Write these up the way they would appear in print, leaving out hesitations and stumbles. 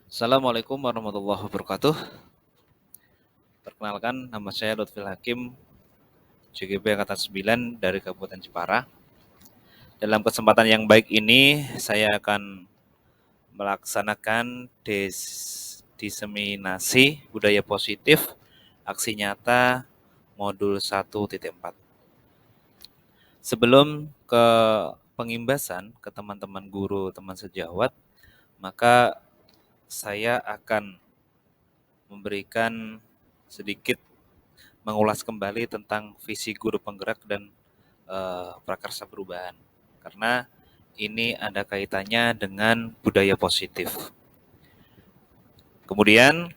Assalamualaikum warahmatullahi wabarakatuh. Perkenalkan, nama saya Lutfil Hakim, JGB Angkatan 9 dari Kabupaten Jepara. Dalam kesempatan yang baik ini, saya akan melaksanakan diseminasi budaya positif aksi nyata modul 1.4. Sebelum ke pengimbasan ke teman-teman guru, teman sejawat, maka saya akan memberikan sedikit mengulas kembali tentang visi guru penggerak dan prakarsa perubahan. Karena ini ada kaitannya dengan budaya positif. Kemudian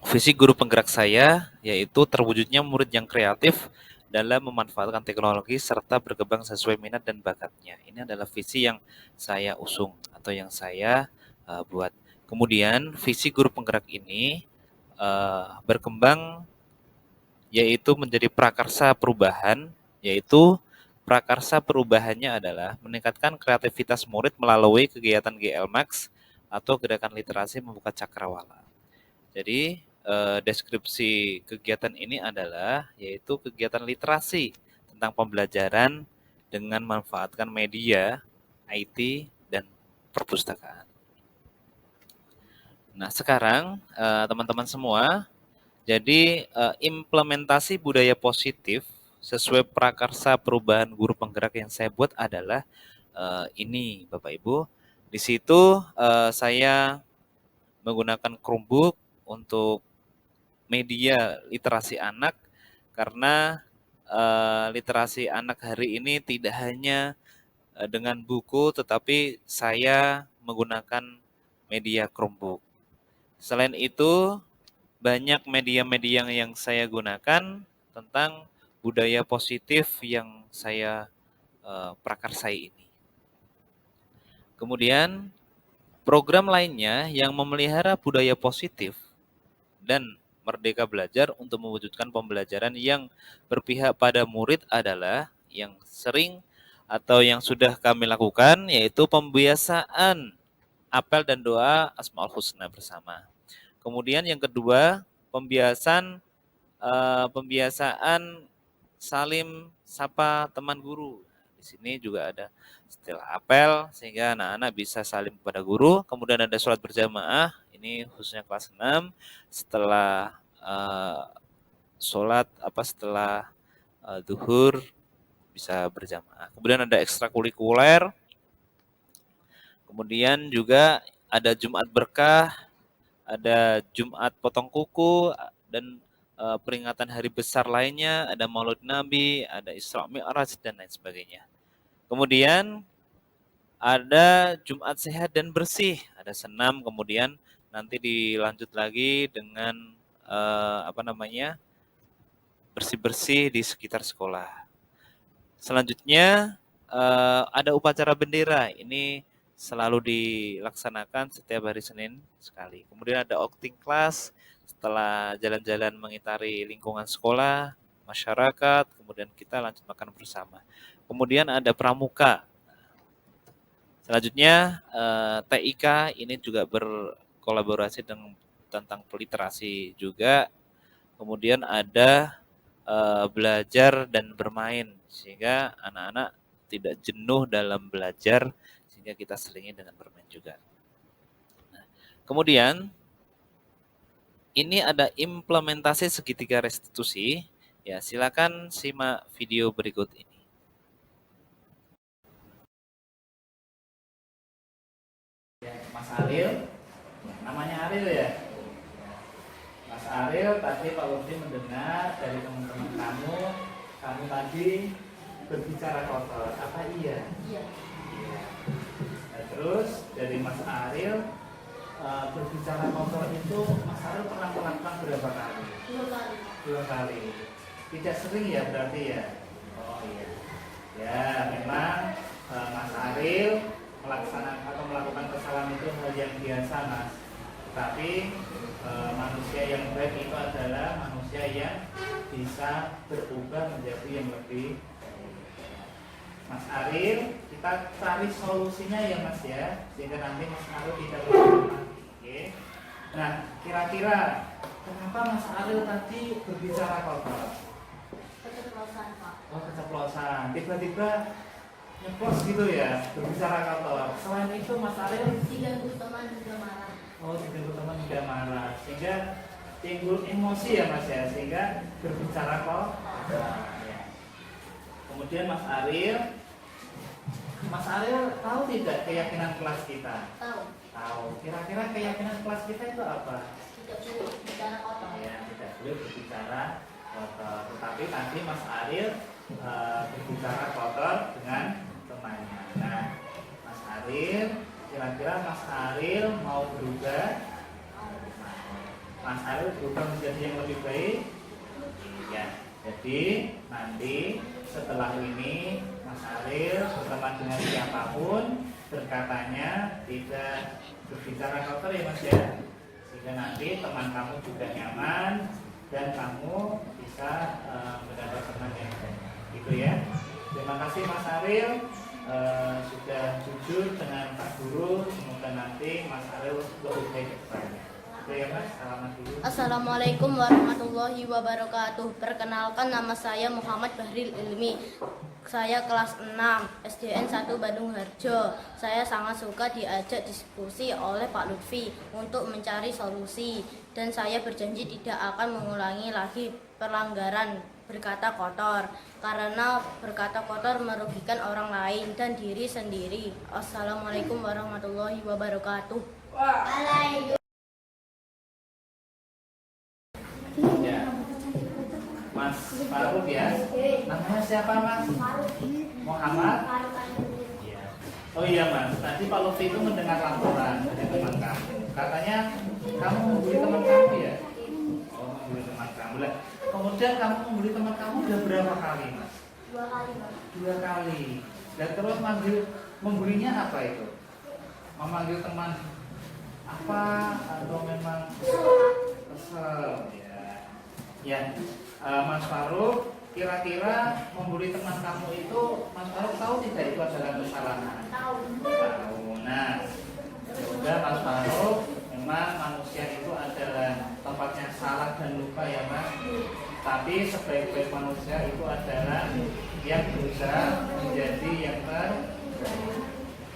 visi guru penggerak saya yaitu terwujudnya murid yang kreatif dalam memanfaatkan teknologi serta berkembang sesuai minat dan bakatnya. Ini adalah visi yang saya usung atau yang saya buat. Kemudian visi guru penggerak ini berkembang yaitu menjadi prakarsa perubahan, yaitu prakarsa perubahannya adalah meningkatkan kreativitas murid melalui kegiatan GLMAX atau gerakan literasi membuka cakrawala. Jadi deskripsi kegiatan ini adalah yaitu kegiatan literasi tentang pembelajaran dengan memanfaatkan media, IT, dan perpustakaan. Nah, sekarang teman-teman semua, jadi implementasi budaya positif sesuai prakarsa perubahan guru penggerak yang saya buat adalah ini, Bapak Ibu. Di situ saya menggunakan Chromebook untuk media literasi anak karena literasi anak hari ini tidak hanya dengan buku, tetapi saya menggunakan media Chromebook. Selain itu, banyak media-media yang saya gunakan tentang budaya positif yang saya prakarsai ini. Kemudian, program lainnya yang memelihara budaya positif dan merdeka belajar untuk mewujudkan pembelajaran yang berpihak pada murid adalah yang sering atau yang sudah kami lakukan, yaitu pembiasaan apel dan doa Asmaul Husna bersama. Kemudian yang kedua, pembiasaan salim sapa teman guru. Di sini juga ada setelah apel sehingga anak-anak bisa salim kepada guru. Kemudian ada sholat berjamaah, ini khususnya kelas 6 setelah setelah duhur bisa berjamaah. Kemudian ada ekstrakurikuler. Kemudian juga ada Jumat berkah, ada Jumat potong kuku, dan peringatan hari besar lainnya, ada Maulid Nabi, ada Isra Mi'raj, dan lain sebagainya. Kemudian ada Jumat sehat dan bersih, ada senam, kemudian nanti dilanjut lagi dengan bersih-bersih di sekitar sekolah. Selanjutnya ada upacara bendera, ini selalu dilaksanakan setiap hari Senin sekali. Kemudian ada outing class, setelah jalan-jalan mengitari lingkungan sekolah, masyarakat, kemudian kita lanjut makan bersama. Kemudian ada pramuka. Selanjutnya TIK ini juga berkolaborasi dengan tentang literasi juga. Kemudian ada belajar dan bermain sehingga anak-anak tidak jenuh dalam belajar, sehingga kita selingi dengan bermain juga. Nah, kemudian ini ada implementasi segitiga restitusi. Ya, silakan simak video berikut ini. Mas Ariel, namanya Ariel ya? Mas Ariel, tadi Pak Lutfi mendengar dari teman-teman kamu tadi berbicara kotor. Apa iya? Iya. Nah, terus dari Mas Ariel berbicara kotor itu Mas Ariel pernah melakukan berapa kali? 2 kali. 2 kali. Tidak sering ya berarti ya? Oh iya. Ya memang Mas Ariel melakukan kesalahan itu hal yang biasa, Mas. Tapi manusia yang baik itu adalah manusia yang bisa berubah menjadi yang lebih. Mas Ariel, kita cari solusinya ya Mas ya, sehingga nanti Mas Ariel tidak Oke. Nah, kira-kira kenapa Mas Ariel tadi berbicara kotor? Keceplosan, Pak. Oh, keceplosan. Tiba-tiba nyeplos gitu ya, berbicara kotor. Selain itu Mas Ariel Diganggu teman juga marah. diganggu teman juga marah, sehingga timbul emosi ya Mas ya, sehingga berbicara kotor. Ya. Kemudian Mas Ariel tahu tidak keyakinan kelas kita? Tahu. Tahu. Kira-kira keyakinan kelas kita itu apa? Tidak boleh bicara kotor. Ya, tidak boleh berbicara kotor. Tetapi tadi Mas Ariel berbicara kotor dengan temannya. Nah, Mas Ariel, kira-kira Mas Ariel mau berubah? Mas Ariel berubah menjadi yang lebih baik? Ya. Jadi nanti setelah ini Mas Ariel berteman dengan siapapun berkatanya tidak berbicara kotor ya Mas ya, sehingga nanti teman kamu juga nyaman dan kamu bisa mendapat teman yang baik gitu ya. Terima kasih Mas Ariel sudah jujur dengan Pak Guru, semoga nanti Mas Ariel lebih baik ke depannya. Oke ya Mas, selamat dulu. Assalamualaikum warahmatullahi wabarakatuh. Perkenalkan, nama saya Muhammad Bahril Ilmi. Saya kelas 6 SDN 1 Bandung Harjo. Saya sangat suka diajak diskusi oleh Pak Lutfi untuk mencari solusi, dan saya berjanji tidak akan mengulangi lagi pelanggaran berkata kotor, karena berkata kotor merugikan orang lain dan diri sendiri. Assalamualaikum warahmatullahi wabarakatuh. Ya. Mas Faruk ya. Namanya siapa Mas? Muhammad? Iya. Oh iya Mas, tadi Pak Lutfi itu mendengar laporan dari teman kamu. Katanya kamu membuli teman kamu ya? Oh, membuli teman kamu. Lah, kemudian kamu membuli teman kamu udah berapa kali Mas? 2 kali, Pak. 2 kali. Dan terus membulinya apa itu? Memanggil teman apa atau memang kesel ya? Ya, Mas Faruk, kira-kira membuli teman kamu itu Mas Faruk tahu tidak itu adalah kesalahan? Tahu. Tahu. Nah, sudah Mas Faruk, memang manusia itu adalah tempatnya salah dan lupa ya Mas. Tapi sebaik-baik manusia itu adalah yang berusaha menjadi yang terbaik.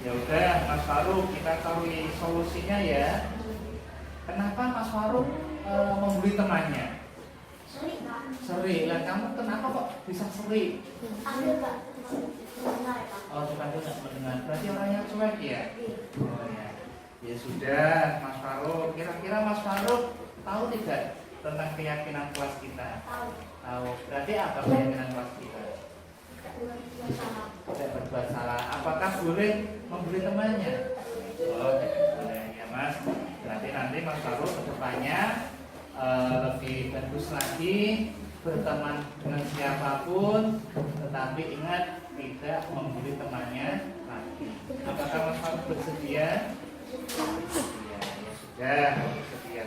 Ya udah Mas Faruk, kita cari solusinya ya. Kenapa Mas Faruk membuli temannya? Sering, Pak. Seri. Lah kamu kenapa kok bisa seri? Ambil, Pak. Benar, Pak. Oh, bukan tidak mendengar. Berarti orangnya cuek ya? Iya. Oh ya. Ya sudah, Mas Faruk. Kira-kira Mas Faruk tahu tidak tentang keyakinan kelas kita? Tahu. Tahu. Berarti apa keyakinan kelas kita? Tidak boleh berbuat salah. Tidak berbuat salah. Apakah boleh membuli temannya? Oh, tidak boleh ya Mas. Berarti nanti Mas Faruk kedepannya lebih bagus lagi berteman dengan siapapun, tetapi ingat tidak membuli temannya lagi. Apakah Mas Faruk bersedia? Ya, ya sudah, bersedia.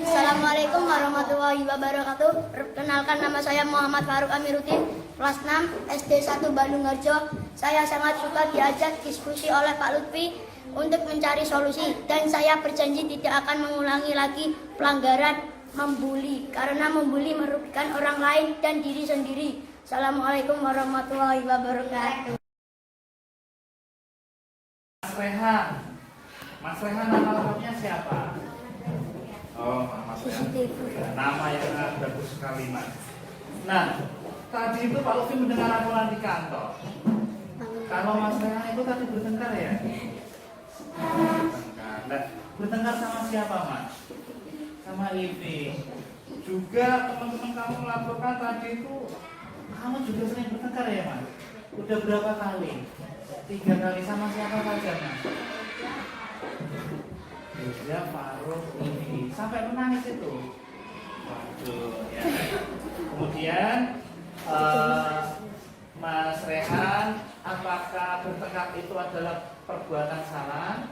Assalamualaikum warahmatullahi wabarakatuh. Perkenalkan, nama saya Muhammad Faruk Amiruddin, kelas 6 SD 1 Bandung Harjo. Saya sangat suka diajak diskusi oleh Pak Lutfi untuk mencari solusi, dan saya berjanji tidak akan mengulangi lagi pelanggaran membuli, karena membuli merugikan orang lain dan diri sendiri. Assalamualaikum warahmatullahi wabarakatuh. Mas Rehan nama lengkapnya siapa? Oh, Mas Rehan. Ya, nama yang sangat bagus sekali Mas. Nah, tadi itu Pak Lutfi mendengar laporan di kantor. Kalau Mas Rehan itu tadi bertengkar ya? Bertengkar. Nah, bertengkar sama siapa Mas? Sama Ivi. Juga teman-teman kamu melaporkan tadi itu kamu juga sering bertengkar ya Mas? Udah berapa kali? 3 kali. Sama siapa saja Mas? Yuda, Faruk, Ivi. Sampai menangis itu. Waduh ya. Kemudian Mas Rehan, apakah bertengkar itu adalah perbuatan salah?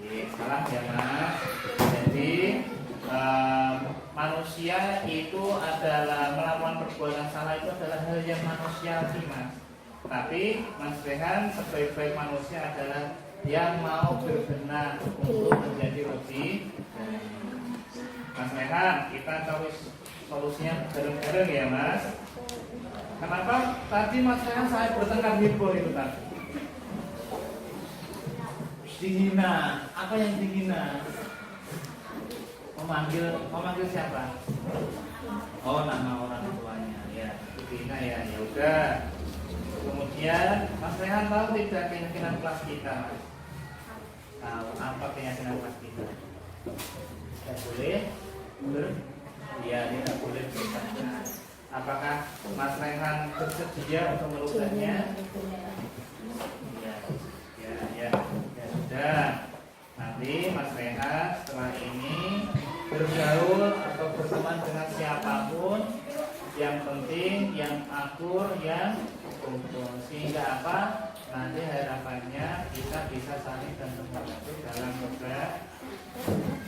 Salah ya Mas. Jadi manusia itu adalah melakukan perbuatan salah, itu adalah hal yang manusiawi Mas. Tapi Mas Rehan sebaik-baik manusia adalah yang mau berbenah untuk menjadi lebih baik. Mas Rehan, kita tahu solusinya bareng-bareng ya Mas. Kenapa tadi Mas Rehan saya bertengkar heboh itu tadi? Dihina. Apa yang dihina? Memanggil siapa? Oh, nama orang tuanya. Ya, itu dihina ya. Ya udah. Kemudian Mas Rehan tahu tidak keyakinan kelas kita? Tahu apa keyakinan kelas kita? Tidak boleh ya, tidak boleh bertanya. Apakah Mas Rehan bersedia untuk merubahnya? Ya sudah. Nanti Mas Rehan setelah ini bergaul atau berteman dengan siapapun, yang penting yang akur, yang rukun, sehingga apa? Nanti harapannya kita bisa saling dan membantu dalam beberapa.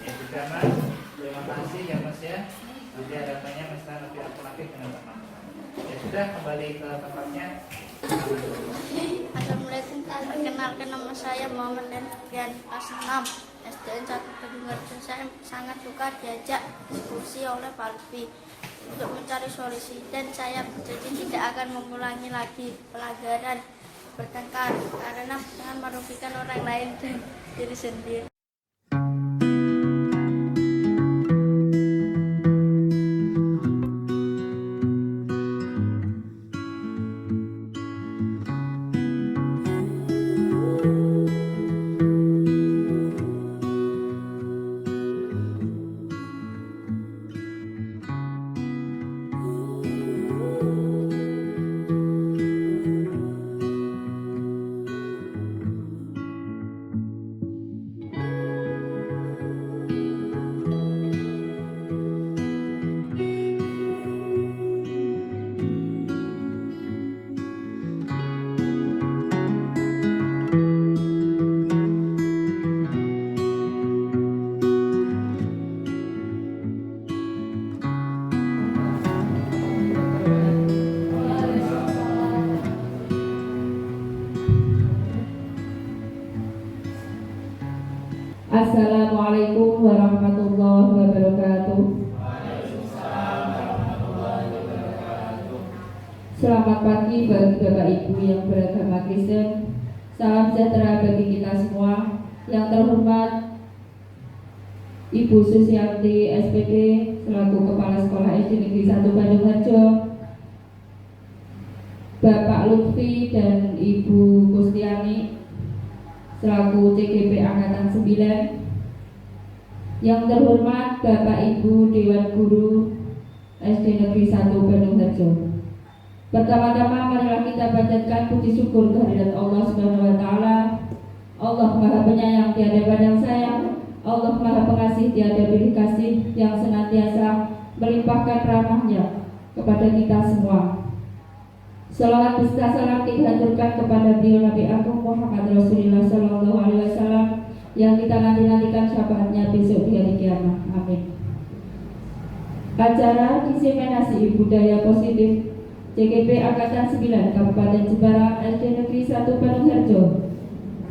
Ya sudah Mas, terima kasih ya Mas ya. Nanti harapannya Mas lebih akur lagi dengan teman-teman. Ya sudah, kembali ke tempatnya. Assalamualaikum, perkenalkan nama saya Muhammad Denfian kelas 6 SDN 1 Kedungarjo. Saya sangat suka diajak diskusi oleh Pak Lutfi untuk mencari solusi, dan saya berjanji tidak akan mengulangi lagi pelanggaran bertengkar karena jangan merugikan orang lain dan diri sendiri. Assalamualaikum warahmatullahi wabarakatuh. Selamat pagi bagi Bapak Ibu yang beragama Kristen. Salam sejahtera bagi kita semua. Yang terhormat Ibu Susianti SPD selaku Kepala Sekolah SD Negeri 1 Bandung Harjo, Bapak Lutfi dan Ibu Kustiani selaku CGP Angkatan 9, yang terhormat Bapak Ibu Dewan Guru SD Negeri 1 Bandung Harjo. Pertama-tama marilah kita panjatkan puji syukur kehadirat Allah Subhanahu wa taala. Allah Maha Penyayang tiada pandang sayang, Allah Maha Pengasih tiada pilih kasih, yang senantiasa melimpahkan rahmat-Nya kepada kita semua. Salawat beserta salam kita haturkan kepada beliau Nabi Agung Muhammad Rasulullah Sallallahu Alaihi Wasallam yang kita nanti-nantikan syafaatnya besok di hari kiamat. Amin. Acara diseminasi budaya positif CGP Angkatan 9 Kabupaten Jepara SD Negeri 1 Bandung Harjo,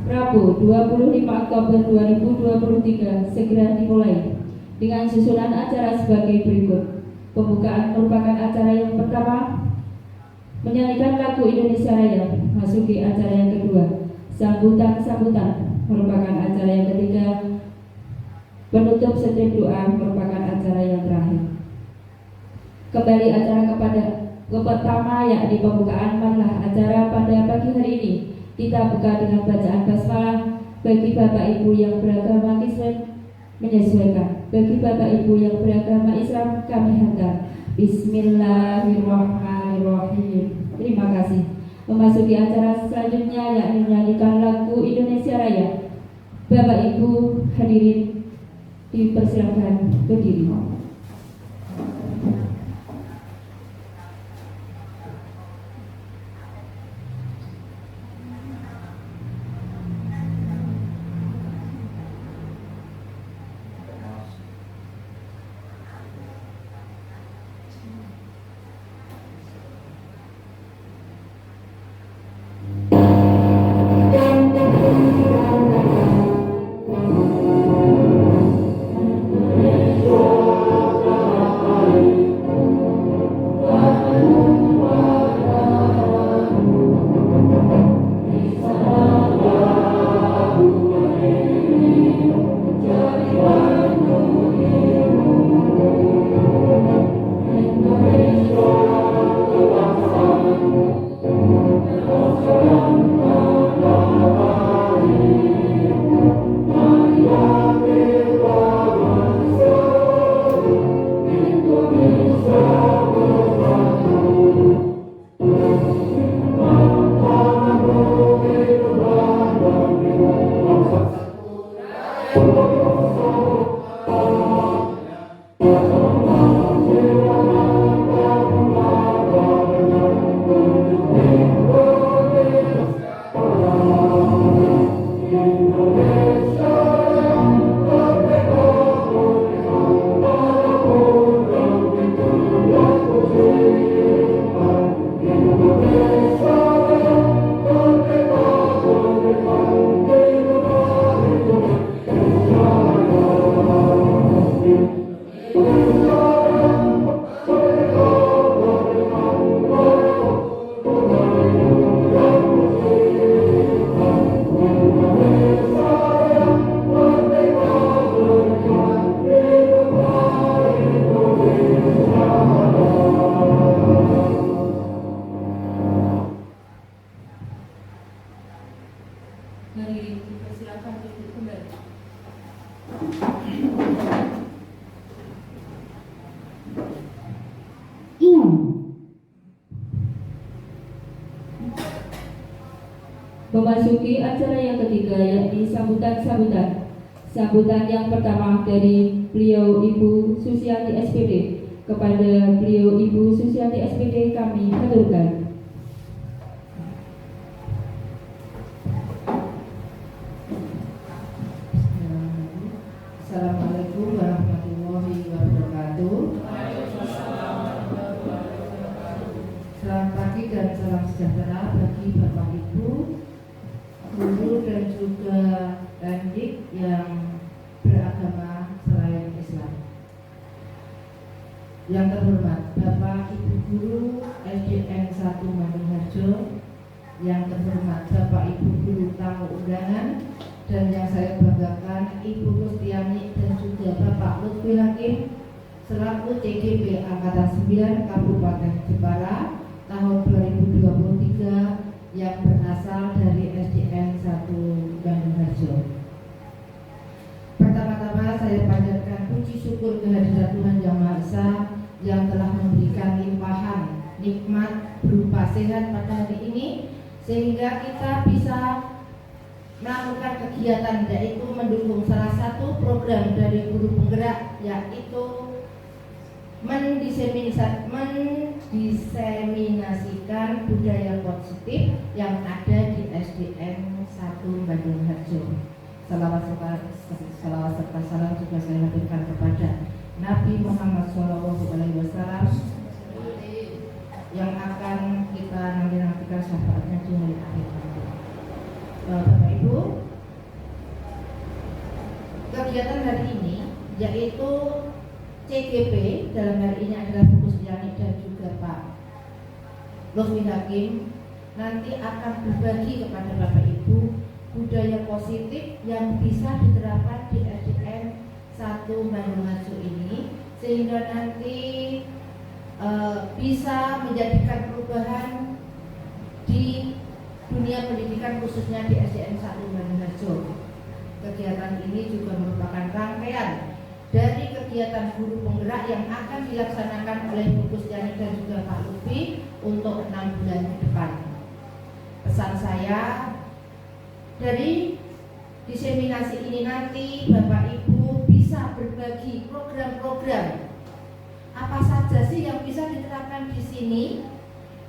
Rabu 25 Oktober 2023 segera dimulai dengan susunan acara sebagai berikut. Pembukaan merupakan acara yang pertama, menyanyikan lagu Indonesia Raya, masuki acara yang kedua. Sambutan merupakan acara yang ketiga. Penutup setiap doa merupakan acara yang terakhir. Kembali acara kepada pertama, yakni pembukaan. Marilah acara pada pagi hari ini kita buka dengan bacaan basmalah. Bagi Bapak Ibu yang beragama Kristen menyesuaikan, bagi Bapak Ibu yang beragama Islam kami hantar Bismillahirrahmanirrahim. Terima kasih. Memasuki acara selanjutnya yakni menyanyikan lagu Indonesia Raya. Bapak Ibu hadirin dipersilakan berdiri. Hadirin, persilakan duduk kembali. Memasuki acara yang ketiga, yakni sambutan-sambutan. Sambutan yang pertama dari beliau Ibu Susiati SPD. Kepada beliau Ibu Susiati SPD kami haturkan. Assalamualaikum warahmatullahi wabarakatuh. Selamat pagi dan salam sejahtera bagi Bapak Ibu, guru dan juga pendidik yang beragama selain Islam. Yang terhormat Bapak Ibu Guru SDN 1 Bandung-Harjo, yang terhormat Bapak Ibu Guru tamu undangan, dan yang saya banggakan Ibu Kustiani dan juga Bapak Lutfi Hakim selaku CGP Angkatan 9 Kabupaten Jepara tahun 2023 yang berasal dari SDN 1 Bandung-Harjo. Pertama-tama saya panjatkan puji syukur kehadirat Tuhan Yang Maha Esa yang telah memberikan limpahan nikmat berupa sehat pada hari ini, sehingga kita bisa melakukan kegiatan yaitu mendukung salah satu program dari guru penggerak, yaitu mendiseminasikan budaya positif yang ada di SDN 1 Bandung-Harjo. Salawat serta salam juga saya haturkan kepada Nabi Muhammad SAW yang akan kita nantikan syafaatnya di hari akhir. Bapak Ibu, kegiatan hari ini yaitu CGP, dalam hari ini adalah Bu Kustiani dan juga Pak Lutfi Hakim, nanti akan berbagi kepada Bapak Ibu budaya positif yang bisa diterapkan di SDN 1 Bandung-Harjo ini, sehingga nanti bisa menjadikan perubahan di dunia pendidikan khususnya di SDN 1 Bandung-Harjo. Kegiatan ini juga merupakan rangkaian dari kegiatan guru penggerak yang akan dilaksanakan oleh Bu Kustiani dan juga Pak Lutfi untuk 6 bulan ke depan. Pesan saya, dari diseminasi ini nanti Bapak Ibu bisa berbagi program-program apa saja sih yang bisa diterapkan di sini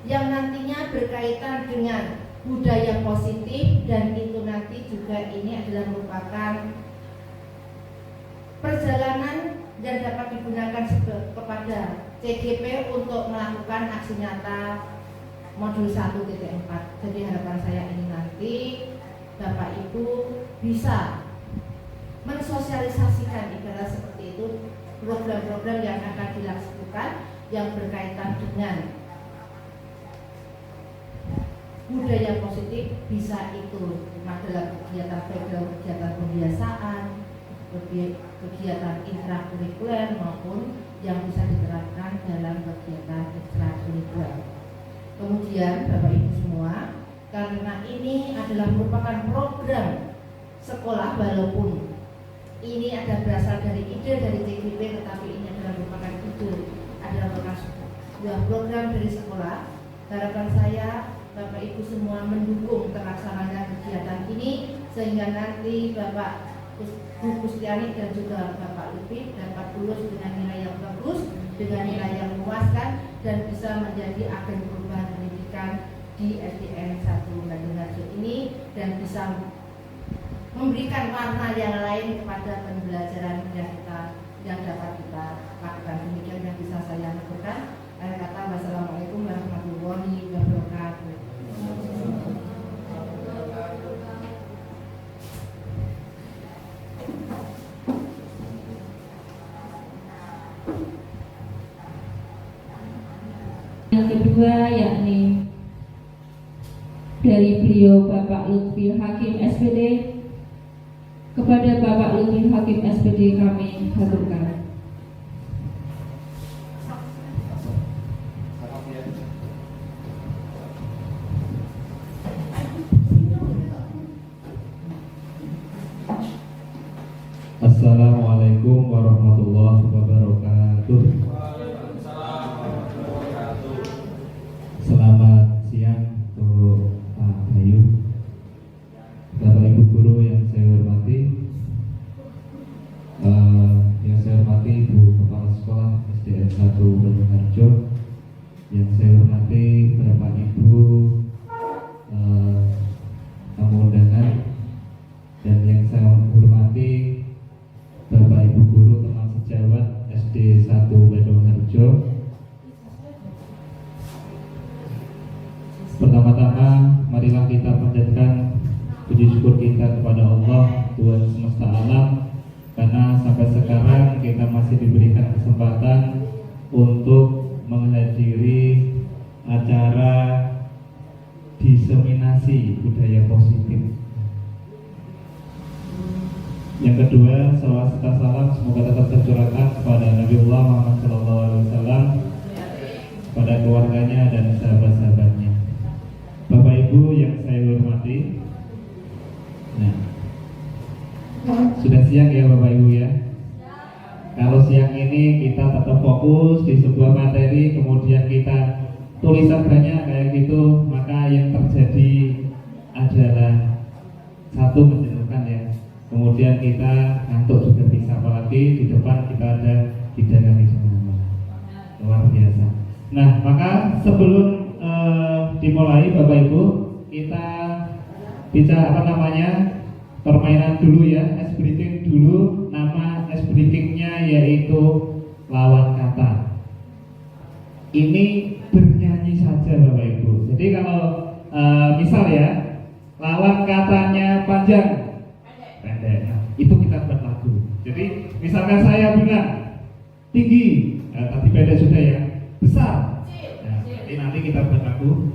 yang nantinya berkaitan dengan budaya positif, dan itu nanti juga ini adalah merupakan perjalanan yang dapat digunakan kepada CGP untuk melakukan aksi nyata modul 1.4. Jadi harapan saya ini nanti Bapak Ibu bisa mensosialisasikan ibarat seperti itu program-program yang akan dilaksanakan yang berkaitan dengan budaya positif, bisa itu adalah kegiatan pembiasaan, kegiatan intrakurikuler maupun yang bisa diterapkan dalam kegiatan ekstrakurikuler. Kemudian Bapak Ibu semua, karena ini adalah merupakan program sekolah, walaupun ini ada berasal dari ide dari CGP, tetapi ini adalah merupakan sebuah program dari sekolah. Harapan saya Bapak Ibu semua mendukung terlaksananya kegiatan ini, sehingga nanti Bapak Bu Kustiani dan juga Bapak Lutfi dapat lulus dengan nilai yang bagus, dengan nilai yang memuaskan, dan bisa menjadi agen perubahan pendidikan di SDN 1 Bandung-Harjo ini, dan bisa memberikan warna yang lain kepada pembelajaran yang dapat kita lakukan. Demikian yang bisa saya lakukan. Akhir kata, wassalamualaikum warahmatullahi wabarakatuh. Yang kedua yakni dari beliau Bapak Lutfi Hakim SPD. Kepada Bapak Lutfi Hakim SPD kami haturkan. Assalamualaikum warahmatullahi wabarakatuh. Selamat siang untuk Pak Bayu, Bapak Ibu guru yang saya hormati, Ibu Kepala Sekolah SDN 1 Banyuharjo, yang saya hormati Bapak Ibu tamu undangan, dan yang saya hormati Bapak Ibu guru teman sejawat SD 1 Banyuharjo. Pertama-tama marilah kita panjatkan puji syukur kita kepada Allah Tuhan semesta alam, karena sampai sekarang kita masih diberikan kesempatan untuk menghadiri acara diseminasi budaya positif. Yang kedua, salawat serta salam semoga tetap tercurahkan kepada Nabiullah Muhammad SAW, kepada keluarganya dan sahabat-sahabatnya. Bapak Ibu yang saya hormati, nah, sudah siang ya Bapak Ibu ya. Kalau siang ini kita tetap fokus di sebuah materi, kemudian kita tulisan banyak kayak gitu, maka yang terjadi adalah satu, menjenuhkan ya. Kemudian kita ngantuk juga bisa, apalagi di depan kita ada hidangan luar biasa. Nah, maka sebelum dimulai Bapak Ibu, kita bicara permainan dulu ya, ice breaking dulu. Nama ice breakingnya yaitu lawan kata. Ini bernyanyi saja Bapak Ibu. Jadi kalau misal ya, lawan katanya panjang, pendek, nah, itu kita buat lagu. Jadi misalkan saya bilang tinggi, tadi pendek sudah ya, besar. Nah, jadi nanti kita buat lagu.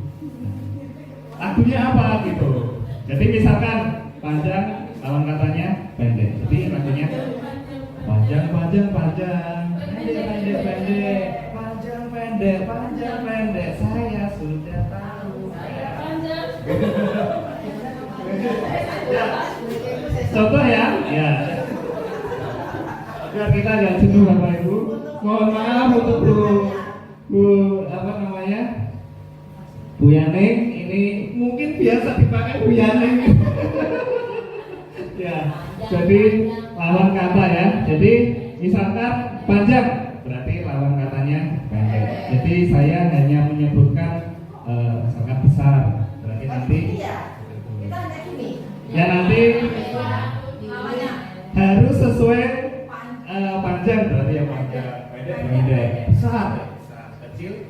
Lagunya apa gitu. Jadi misalkan panjang, lawan katanya pendek. Jadi lagunya panjang, panjang, panjang, pendek, pendek, pendek, panjang, pendek, panjang, pendek. Saya sudah tahu. Ya. Contoh ya, ya. Biar kita nggak jenuh Bapak Ibu. Mohon maaf untuk Bu Yaning, ini mungkin biasa dipakai Bu Yaning. Ya, jadi lawan kata ya. Jadi misalkan panjang, berarti lawan katanya pendek. Jadi saya hanya menyebutkan sangat besar, berarti nanti ya nanti harus sesuai panjang, berarti yang panjang, pendek, pendek, besar, kecil, kecil.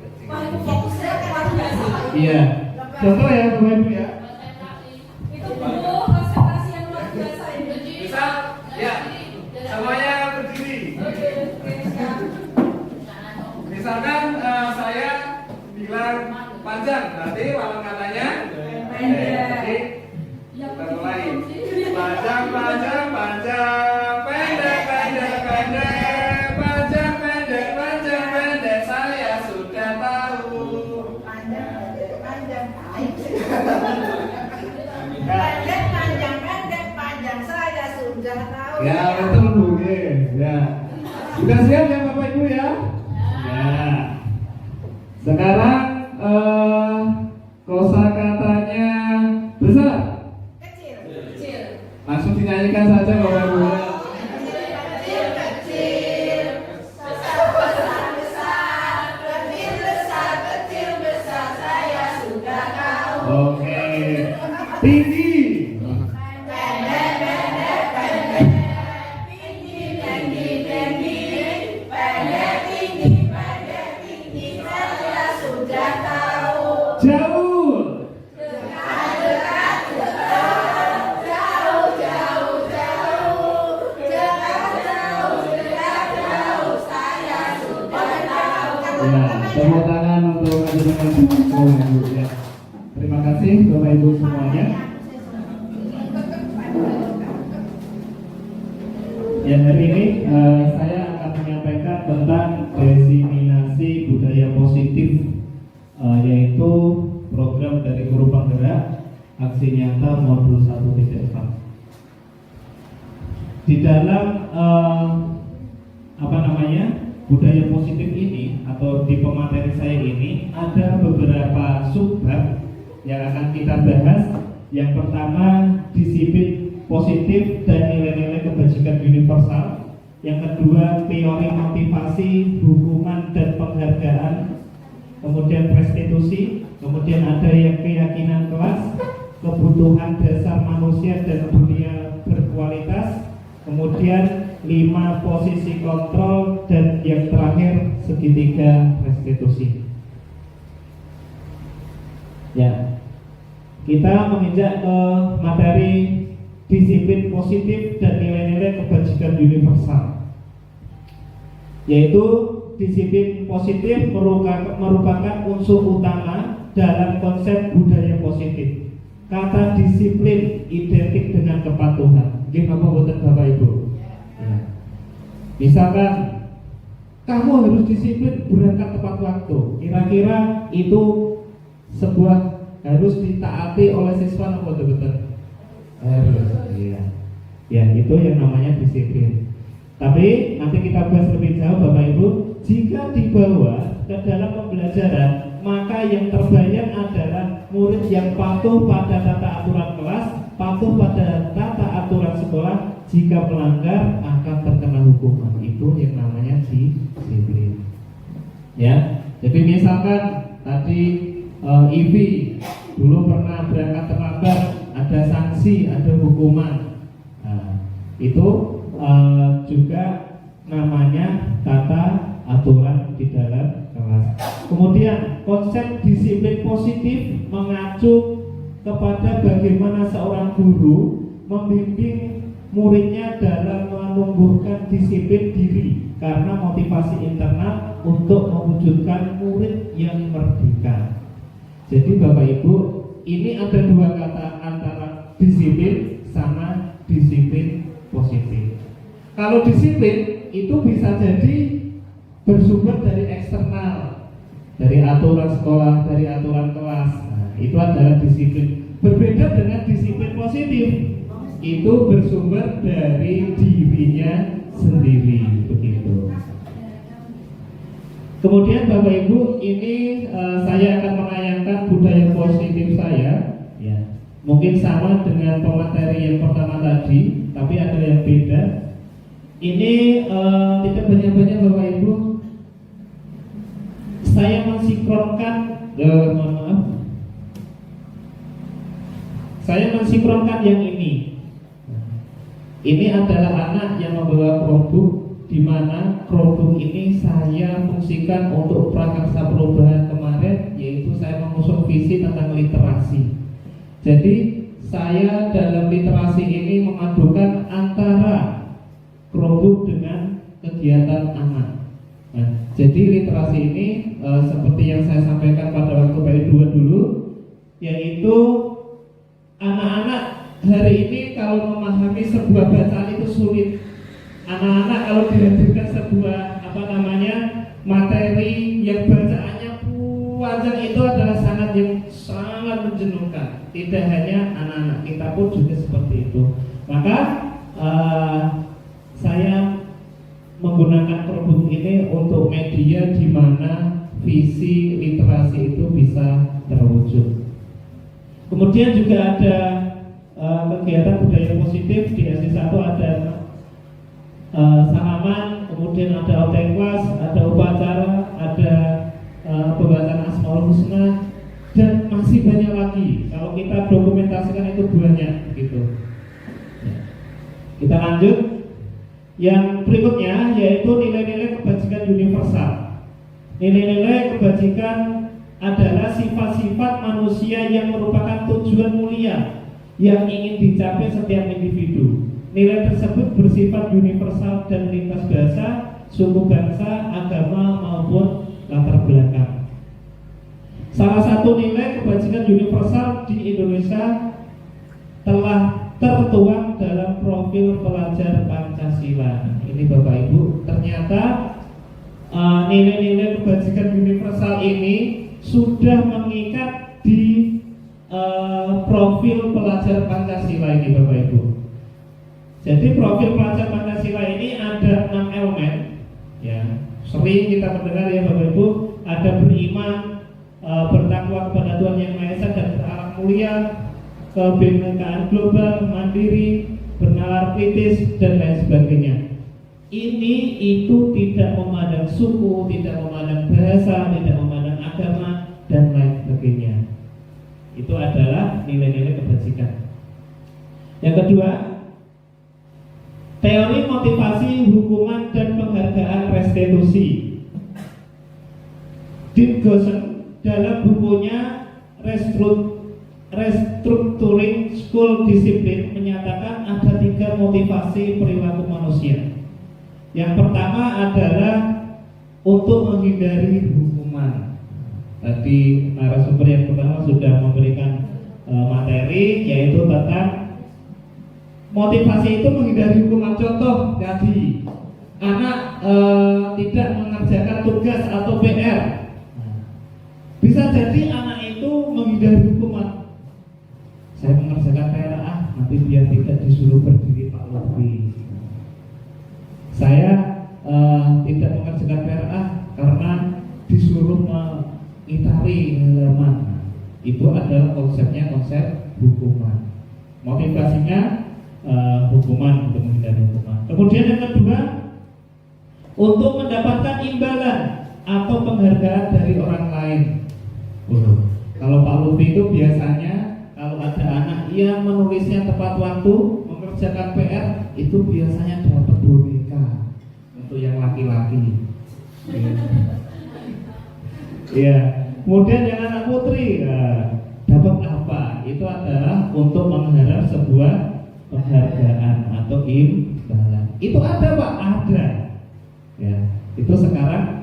Iya. Contoh ya Bapak Ibu ya. Itu butuh konsentrasi yang luar biasa ini. Bisa? Ya. Semuanya berdiri. Misalkan saya bilang panjang, berarti lawan katanya pendek. Jadi kita mulai. Panjang, panjang, panjang, pendek, pendek, pendek, panjang, pendek, panjang, pendek. Saya sudah tahu. Pendek, panjang, pendek, panjang, saya sudah tahu. Ya betul Bu. Ya. Sudah siap ya Bapak Ibu ya? Ya. Sekarang kosakatanya besar. Kecil. Langsung dinyanyikan saja Bapak Ibu ya. Kecil, kecil. Besar, besar. Kecil, besar, kecil, besar, saya sudah tahu. Oke. Tinggi. Pendek, pendek, Tepuk tangan untuk ajudan Bapak Ibu ya. Terima kasih Bapak Ibu semuanya. Ya, hari ini saya akan menyampaikan tentang diseminasi budaya positif, yaitu program dari Guru Penggerak Aksi Nyata Modul 1.4. Di dalam budaya positif ini atau di pemateri saya ini ada beberapa subbab yang akan kita bahas. Yang pertama, disiplin positif dan nilai-nilai kebajikan universal. Yang kedua, teori motivasi, hukuman dan penghargaan. Kemudian restitusi. Kemudian ada yang keyakinan kelas, kebutuhan dasar manusia dan dunia berkualitas. Kemudian 5 posisi kontrol, dan yang terakhir segitiga restitusi. Ya, kita menginjak ke materi disiplin positif dan nilai-nilai kebajikan universal. Yaitu disiplin positif merupakan unsur utama dalam konsep budaya positif. Kata disiplin identik dengan kepatuhan. Gimana Bapak Ibu? Ya. Misalkan kamu harus disiplin berangkat tepat waktu. Kira-kira itu sebuah harus ditaati oleh siswa atau betul-betul? Harus. Iya. Ya, itu yang namanya disiplin. Tapi nanti kita bahas lebih jauh Bapak Ibu. Jika dibawa ke dalam pembelajaran, maka yang terbayang adalah murid yang patuh pada tata aturan kelas, patuh pada tata aturan sekolah. Jika melanggar akan terkena hukuman. Itu yang namanya disiplin. Ya, jadi misalkan tadi Ivi dulu pernah berangkat terlambat, ada sanksi, ada hukuman. Nah, itu juga namanya tata aturan di dalam kelas. Kemudian konsep disiplin positif mengacu kepada bagaimana seorang guru membimbing muridnya dalam menumbuhkan disiplin diri karena motivasi internal untuk mewujudkan murid yang merdeka. Jadi Bapak Ibu, ini ada dua kata antara disiplin sama disiplin positif. Kalau disiplin itu bisa jadi bersumber dari eksternal, dari aturan sekolah, dari aturan kelas. Nah, itu adalah disiplin. Berbeda dengan disiplin positif, itu bersumber dari dirinya sendiri, begitu. Kemudian Bapak Ibu, ini saya akan menayangkan budaya positif saya. Ya, mungkin sama dengan pemateri yang pertama tadi, tapi ada yang beda. Ini tidak banyak-banyak Bapak Ibu. Saya mensinkronkan, saya mensinkronkan yang ini. Ini adalah anak yang membawa Chromebook, di mana Chromebook ini saya fungsikan untuk prakarsa perubahan kemarin, yaitu saya mengusung visi tentang literasi. Jadi saya dalam literasi ini memadukan antara Chromebook dengan kegiatan anak. Nah, jadi literasi ini seperti yang saya sampaikan pada waktu PI2 dulu, yaitu anak-anak hari ini kalau memahami sebuah bacaan itu sulit. Anak-anak kalau dihadirkan sebuah materi yang bacaannya panjang, itu adalah sangat menjenuhkan. Tidak hanya anak-anak, kita pun juga seperti itu. Maka saya menggunakan Chromebook ini untuk media di mana visi literasi itu bisa terwujud. Kemudian juga ada kegiatan budaya positif di SD1, ada salaman, kemudian ada outing kelas, ada upacara, ada pembacaan Asmaul Husna, dan masih banyak lagi. Kalau kita dokumentasikan itu banyak, gitu. Kita lanjut. Yang berikutnya yaitu nilai-nilai kebajikan universal. Nilai-nilai kebajikan adalah sifat-sifat manusia yang merupakan tujuan mulia yang ingin dicapai setiap individu. Nilai tersebut bersifat universal dan lintas bahasa, suku bangsa, agama maupun latar belakang. Salah satu nilai kebajikan universal di Indonesia telah tertuang dalam profil pelajar Pancasila. Ini Bapak Ibu, ternyata nilai-nilai kebajikan universal ini sudah mengikat di profil pelajar Pancasila ini Bapak Ibu. Jadi profil pelajar Pancasila ini ada 6 elemen, ya. Sering kita mendengar ya Bapak Ibu, ada beriman, bertakwa kepada Tuhan Yang Maha Esa dan berakhlak mulia, kebinekaan global, mandiri, bernalar kritis dan lain sebagainya. Ini itu tidak memandang suku, tidak memandang bahasa, tidak memandang agama dan lain sebagainya. Itu adalah nilai-nilai kebajikan. Yang kedua, teori motivasi, hukuman dan penghargaan restitusi. Dean Gossen dalam bukunya Restructuring School Discipline menyatakan ada 3 motivasi perilaku manusia. Yang pertama adalah untuk menghindari hukuman. Tadi narasumber yang pertama sudah memberikan materi, yaitu tentang motivasi itu menghindari hukuman. Contoh tadi, anak tidak mengerjakan tugas atau PR. Bisa jadi anak itu menghindari hukuman. Saya mengerjakan PR nanti biar tidak disuruh berdiri Pak Lutfi. Saya tidak mengerjakan PR karena disuruh mengitari halaman. Itu adalah konsepnya, konsep hukuman. Motivasinya hukuman, untuk menghindari hukuman. Kemudian yang kedua, untuk mendapatkan imbalan atau penghargaan dari orang lain. Kalau Pak Lutfi itu biasanya kalau ada anak yang menulisnya tepat waktu, mengerjakan PR, itu biasanya dapat boneka untuk yang laki-laki. Ya. Kemudian yang anak putri dapat apa? Itu adalah untuk mengharap sebuah penghargaan atau imbalan. Itu ada Pak, ada. Ya, itu sekarang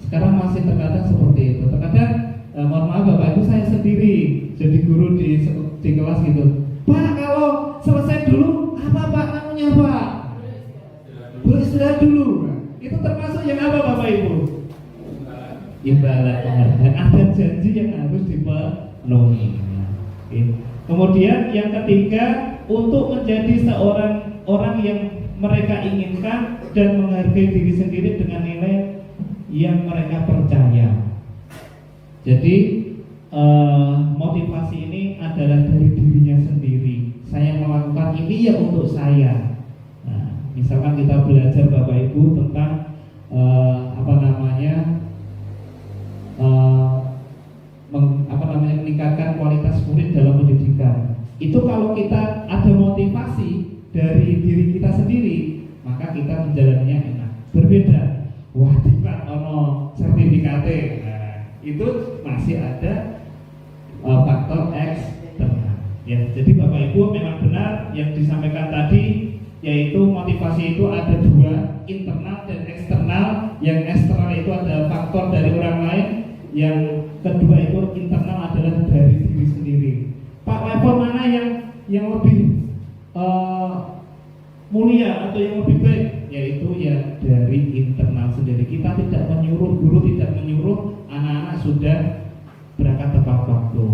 sekarang masih terkadang seperti itu. Terkadang mohon maaf Bapak Ibu, saya sendiri jadi guru di kelas gitu. Pak, kalau selesai dulu apa Pak namanya Pak? Beristirahat dulu. Itu termasuk yang apa Bapak Ibu? Imbalan, penghargaan. Ada janji yang harus dipenuhi. Kemudian yang ketiga, untuk menjadi seorang orang yang mereka inginkan dan menghargai diri sendiri dengan nilai yang mereka percaya. Jadi motivasi ini adalah dari dirinya sendiri. Saya melakukan ini ya untuk saya. Nah, misalkan kita belajar Bapak Ibu tentang meningkatkan kualitas murid dalam pendidikan. Itu kalau kita ada motivasi dari diri kita sendiri, maka kita menjalannya enak. Berbeda, wah diklat ono sertifikate, itu masih ada faktor eksternal. Ya, jadi Bapak Ibu memang benar yang disampaikan tadi, yaitu motivasi itu ada 2, internal dan eksternal. Yang eksternal itu ada faktor dari orang lain, yang kedua itu internal adalah dari diri sendiri. Pak, level mana yang lebih mulia atau yang lebih baik? Yaitu ya dari internal sendiri. Kita tidak menyuruh, guru tidak menyuruh, anak-anak sudah berangkat tepat waktu.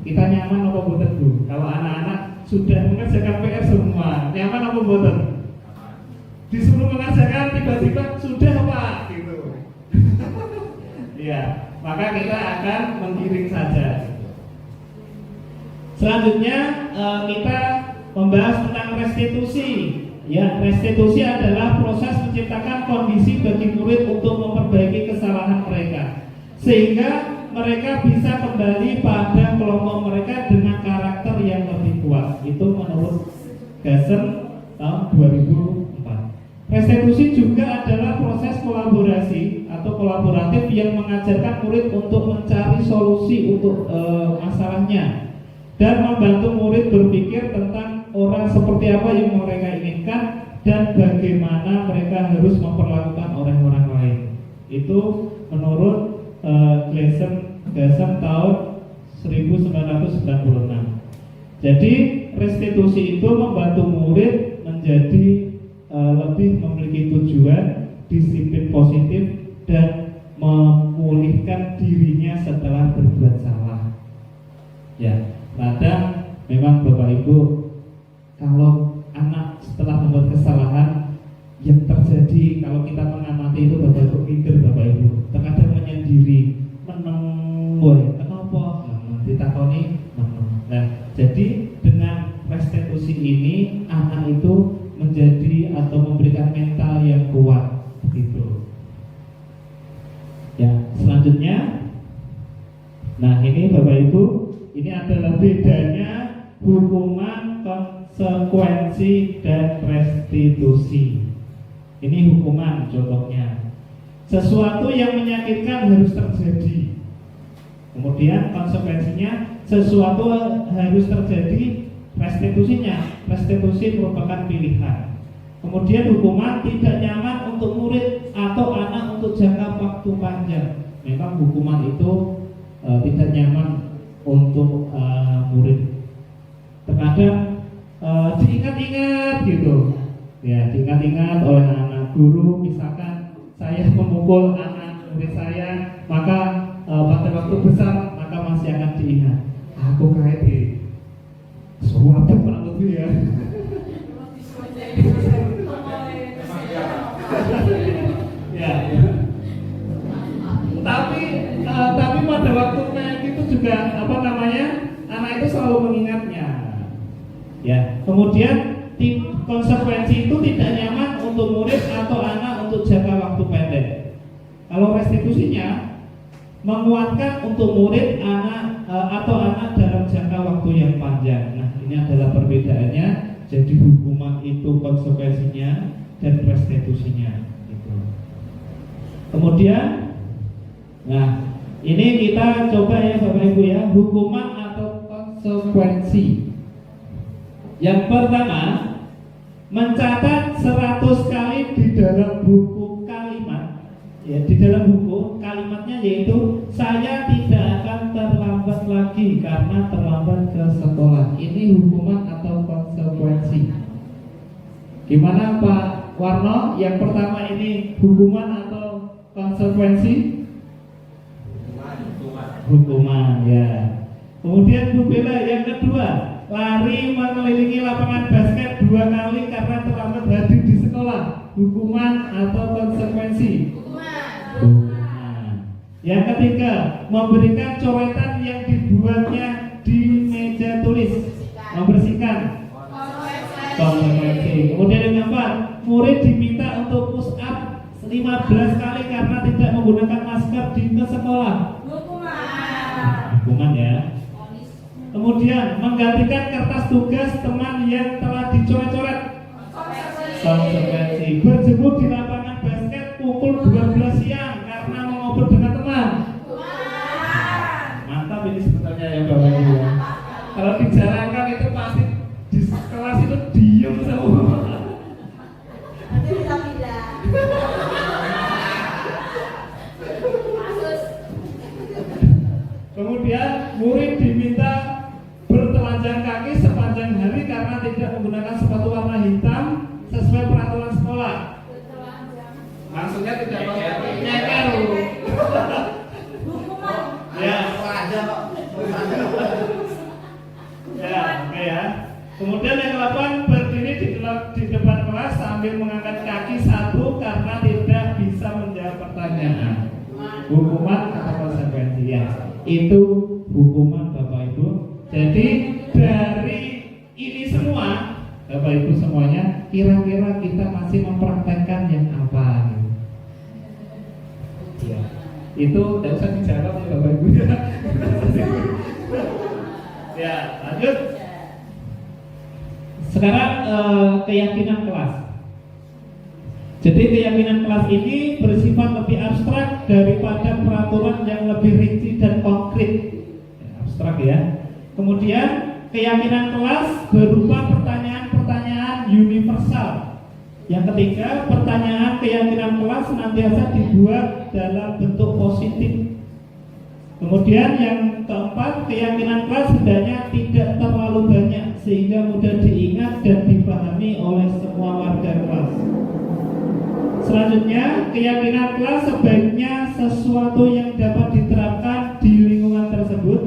Kita nyaman apa boten Bu? Kalau anak-anak sudah mengerjakan PR semua, nyaman apa boten? Disuruh mengerjakan tiba-tiba sudah Pak gitu. Ya, maka kita akan menggiring saja. Selanjutnya kita membahas tentang restitusi. Ya, restitusi adalah proses menciptakan kondisi bagi murid untuk memperbaiki kesalahan mereka, sehingga mereka bisa kembali pada kelompok mereka dengan karakter yang lebih kuat. Itu menurut Gossen tahun 2004. Restitusi juga adalah proses kolaborasi atau kolaboratif yang mengajarkan murid untuk mencari solusi untuk masalahnya dan membantu murid berpikir tentang orang seperti apa yang mereka inginkan dan bagaimana mereka harus memperlakukan orang-orang lain. Itu menurut Gleason tahun 1996. Jadi restitusi itu membantu murid menjadi lebih memiliki tujuan, disiplin positif, dan memulihkan dirinya setelah berbuat salah. Ya, kadang memang Bapak Ibu, kalau anak setelah membuat kesalahan yang terjadi, kalau kita mengamati itu Bapak Ibu mikir, Bapak Ibu terkadang menyendiri, meneng, boy, kenapa? Ditakoni, nah, jadi dengan restitusi ini anak itu menjadi atau memberikan mental yang kuat, begitu. Ya, selanjutnya, nah ini Bapak Ibu, ini adalah bedanya hukuman, konsekuensi, dan restitusi. Ini hukuman contohnya. Sesuatu yang menyakitkan harus terjadi. Kemudian konsekuensinya sesuatu harus terjadi, restitusinya. Restitusi merupakan pilihan. Kemudian hukuman tidak nyaman untuk murid atau anak untuk jangka waktu panjang. Memang hukuman itu tidak nyaman untuk murid. Terkadang diingat-ingat gitu. Ya, diingat-ingat oleh anak guru, misalkan saya memukul anak murid saya, maka pada waktu besar maka masih akan diingat. Aku kayak di suatu kurang lebih ya. Ya. Tapi pada waktunya itu juga anak itu selalu mengingatnya. Ya. Kemudian konsekuensi itu tidak nyaman untuk murid atau anak untuk jangka waktu pendek. Kalau restitusinya menguatkan untuk murid, anak atau anak dalam jangka waktu yang panjang. Nah, ini adalah perbedaannya. Jadi hukuman itu konsekuensinya dan restitusinya. Gitu. Kemudian, nah ini kita coba ya Bapak Ibu ya, hukuman atau konsekuensi. Yang pertama, mencatat 100 kali di dalam buku kalimat. Ya, di dalam buku kalimatnya yaitu saya tidak akan terlambat lagi karena terlambat ke sekolah. Ini hukuman atau konsekuensi. Gimana Pak Warno? Yang pertama ini hukuman atau konsekuensi? Hukuman ya. Kemudian Bu Bella yang kedua, lari mengelilingi lapangan basket 2 kali karena terlambat hadir di sekolah. Hukuman atau konsekuensi? Hukuman. Yang ketiga, memberikan coretan yang dibuatnya di meja tulis. Membersihkan. Konsekuensi. Kemudian yang keempat, murid diminta untuk push up 15 kali karena tidak menggunakan masker di sekolah. Hukuman ya. Kemudian menggantikan kertas tugas teman yang telah dicoret-coret. Konsekuensi. Berjemur di lapangan basket pukul 12 siang karena mau ngobrol dengan teman. Mantap ini sebenarnya ya Bapak Ibu ya. Kalau dijalankan itu pasti di kelas itu diem semua. Kemudian murid diminta bertelanjang kaki sepanjang hari karena tidak menggunakan sepatu warna hitam sesuai peraturan sekolah. Maksudnya tidak pakai nyeker. Ya, ya, oke ya. Kemudian yang ke-8, berdiri di depan kelas sambil mengangkat kaki satu karena tidak bisa menjawab pertanyaan. Hukuman atau konsekuensi ya. Itu hukuman Bapak Ibu. Jadi dari ini semua Bapak Ibu semuanya, kira-kira kita masih mempraktekkan yang apa? Ya, itu tidak usah dijawab ya Bapak Ibu ya. Ya, lanjut. Sekarang keyakinan kelas. Jadi keyakinan kelas ini bersifat lebih abstrak daripada peraturan yang lebih rinci dan konkret. Abstrak ya. Kemudian keyakinan kelas berupa pertanyaan-pertanyaan universal Yang ketiga, pertanyaan keyakinan kelas senantiasa dibuat dalam bentuk positif. Kemudian yang keempat, keyakinan kelas hendaknya tidak terlalu banyak sehingga mudah diingat dan dipahami oleh semua warga kelas. Selanjutnya, keyakinan kelas sebaiknya sesuatu yang dapat diterapkan di lingkungan tersebut.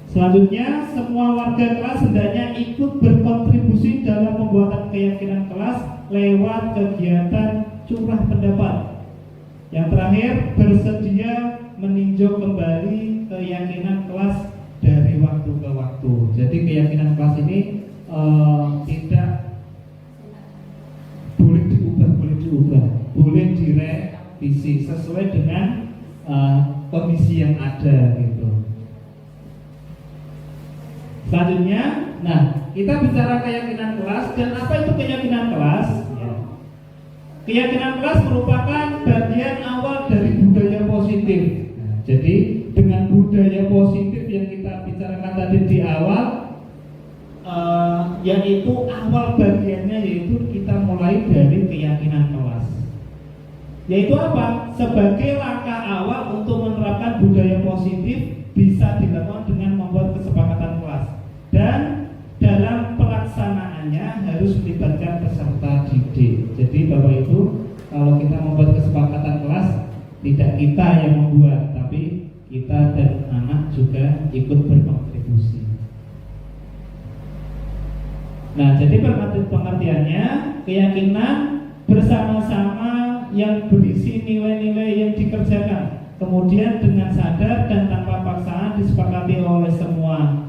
Selanjutnya, semua warga kelas hendaknya ikut berkontribusi dalam pembuatan keyakinan kelas lewat kegiatan curah pendapat. Yang terakhir, bersedia meninjau kembali keyakinan kelas dari waktu ke waktu. Jadi keyakinan kelas ini tidak boleh diubah, boleh direvisi sesuai dengan kondisi yang ada gitu. Selanjutnya, nah kita bicara keyakinan kelas dan apa itu keyakinan kelas? Ya. Keyakinan kelas merupakan bagian awal dari budaya positif. Nah, jadi dengan budaya positif yang kita bicarakan tadi di awal, yaitu awal bagiannya yaitu kita mulai dari keyakinan kelas. Yaitu apa? Sebagai langkah awal untuk menerapkan budaya positif bisa dilakukan dengan membuat kesepakatan kelas. Dan dalam pelaksanaannya harus melibatkan peserta didik. Jadi Bapak Ibu, kalau kita membuat kesepakatan kelas, tidak kita yang membuat, tapi kita dan anak juga ikut berkontribusi. Nah, jadi pengertiannya, keyakinan bersama-sama yang berisi nilai-nilai yang dikerjakan, kemudian dengan sadar dan tanpa paksaan disepakati oleh semua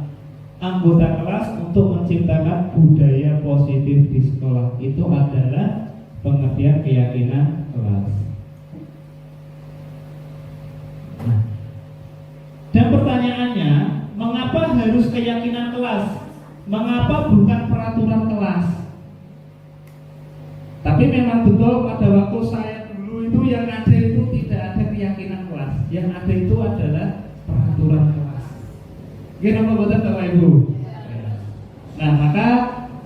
anggota kelas untuk menciptakan budaya positif di sekolah. Itu adalah pengertian keyakinan kelas. Nah, dan pertanyaannya, mengapa harus keyakinan kelas? Mengapa bukan peraturan kelas? Tapi memang betul pada waktu saya dulu itu yang ada itu tidak ada keyakinan kelas. Yang ada itu adalah peraturan kelas. Gimana buatan Bapak Ibu? Nah, maka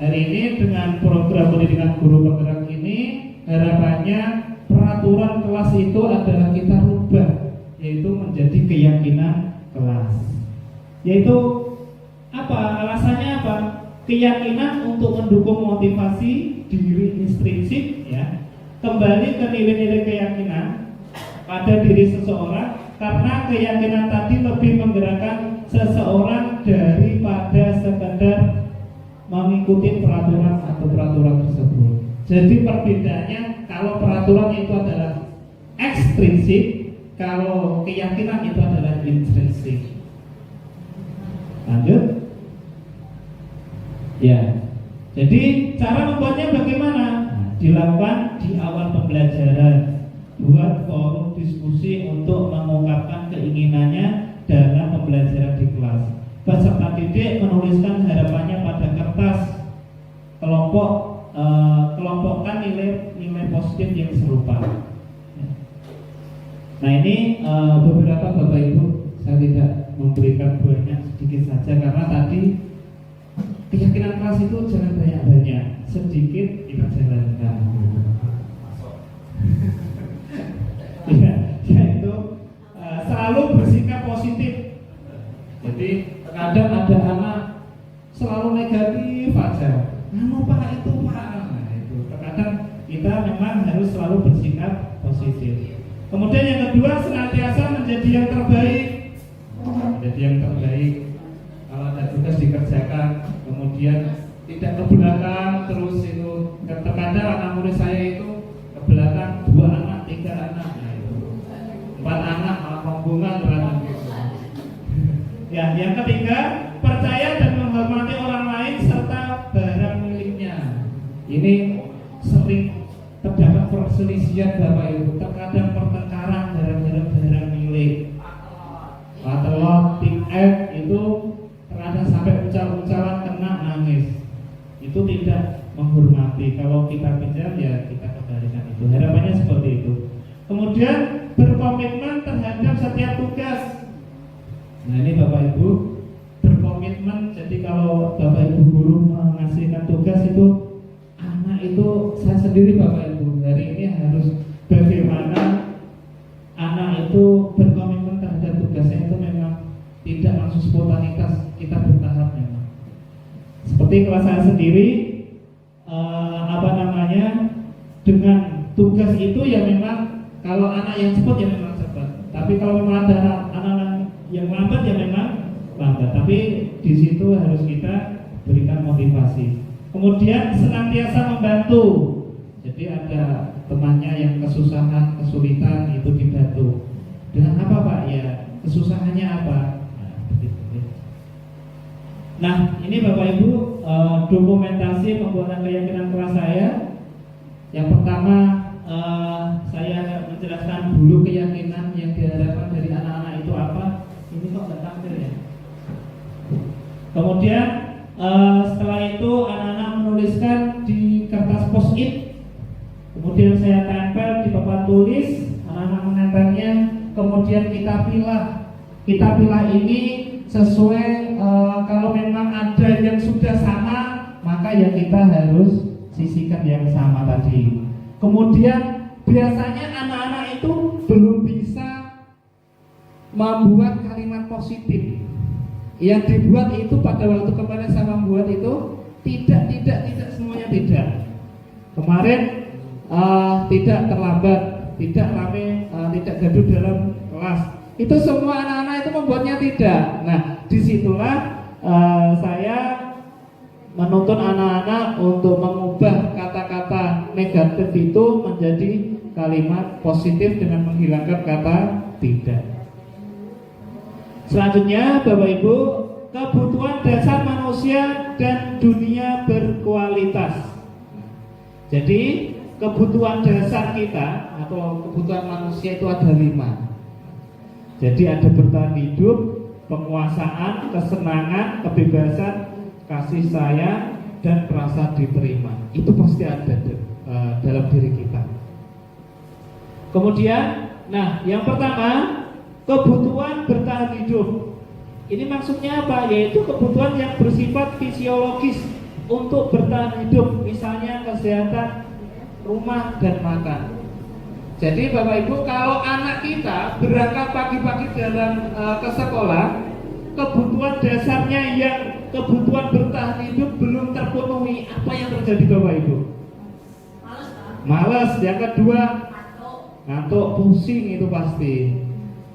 hari ini dengan program pendidikan guru penggerak ini harapannya peraturan kelas itu adalah kita rubah, yaitu menjadi keyakinan kelas. Yaitu apa? Alasannya apa? Keyakinan untuk mendukung motivasi diri intrinsik, ya, kembali ke nilai-nilai keyakinan pada diri seseorang, karena keyakinan tadi lebih menggerakkan seseorang daripada sekedar mengikuti peraturan atau peraturan tersebut. Jadi perbedaannya, kalau peraturan itu adalah ekstrinsik, kalau keyakinan itu adalah intrinsik. Lanjut. Ya. Jadi cara membuatnya bagaimana? Dilakukan di awal pembelajaran. Buat forum diskusi untuk mengungkapkan keinginannya dalam pembelajaran di kelas. Peserta didik menuliskan harapannya pada kertas. Kelompokkan nilai positif yang serupa. Nah, ini beberapa Bapak Ibu, saya tidak memberikan banyak, sedikit saja karena tadi keyakinan kelas itu jangan banyak-banyak, sedikit kita jalankan. Yaitu selalu bersikap positif. Jadi kadang ada anak selalu negatif aja. Nggak Pak itu Pak. Nah, itu terkadang kita memang harus selalu bersikap positif. Kemudian yang kedua, senantiasa menjadi yang terbaik. Menjadi yang terbaik. Kalau ada tugas dikerjakan, kemudian tidak ke belakang terus itu. Terkadang anak murid saya itu ke belakang 2 anak, 3 anak. 4 anak malah rombongan berantem gitu. Ya, yang ketiga, percaya dan menghormati orang lain serta barang miliknya. Ini sering terdapat perselisihan Bapak Ibu. Terkadang pertengkaran gara-gara barang milik. Patelot, tik itu terkadang sampai ucal-ucalan kena nangis. Itu tidak menghormati. Kalau kita pinjam ya kita kembalikan itu. Harapannya seperti itu. Kemudian berkomitmen terhadap setiap tugas. Nah, ini Bapak Ibu berkomitmen. Jadi kalau Bapak Ibu guru mengasihkan tugas itu, anak itu saya sendiri Bapak Ibu hari ini harus bagaimana anak itu berkomitmen terhadap tugasnya itu memang tidak langsung spontanitas, kita bertahap memang. Seperti kelas saya sendiri dengan tugas itu ya memang kalau anak yang cepat ya memang cepat. Tapi kalau memang ada anak-anak yang lambat ya memang lambat. Tapi di situ harus kita berikan motivasi. Kemudian senantiasa membantu. Jadi ada temannya yang kesusahan, kesulitan itu dibantu. Dengan apa Pak? Ya kesusahannya apa? Nah ini Bapak Ibu dokumentasi pembuatan keyakinan kelas saya. Yang pertama saya menjelaskan dulu keyakinan yang diharapkan dari anak-anak itu apa. Ini kok nggak tampil ya. Kemudian setelah itu anak-anak menuliskan di kertas post-it. Kemudian saya tempel di papan tulis, anak-anak menempelnya. Kemudian kita pilah. Kita pilah ini sesuai kalau memang ada yang sudah sama, maka ya kita harus sisihkan yang sama tadi. Kemudian biasanya anak-anak itu belum bisa membuat kalimat positif. Yang dibuat itu pada waktu kemarin saya membuat itu tidak semuanya tidak. Kemarin tidak terlambat, tidak rame, tidak gaduh dalam kelas. Itu semua anak-anak itu membuatnya tidak. Nah, disitulah saya menuntun anak-anak untuk mengubah kata-kata negatif itu menjadi kalimat positif dengan menghilangkan kata tidak. Selanjutnya Bapak Ibu, kebutuhan dasar manusia dan dunia berkualitas. Jadi kebutuhan dasar kita atau kebutuhan manusia itu ada 5. Jadi ada bertahan hidup, penguasaan, kesenangan, kebebasan, kasih sayang, dan rasa diterima. Itu pasti ada dalam diri kita. Kemudian, nah yang pertama kebutuhan bertahan hidup. Ini maksudnya apa? Yaitu kebutuhan yang bersifat fisiologis untuk bertahan hidup, misalnya kesehatan, rumah, dan makan. Jadi Bapak Ibu, kalau anak kita berangkat pagi-pagi ke sekolah, kebutuhan dasarnya yang kebutuhan bertahan hidup belum terpenuhi, apa yang terjadi Bapak Ibu? Malas. Yang kedua, ngantuk, pusing itu pasti.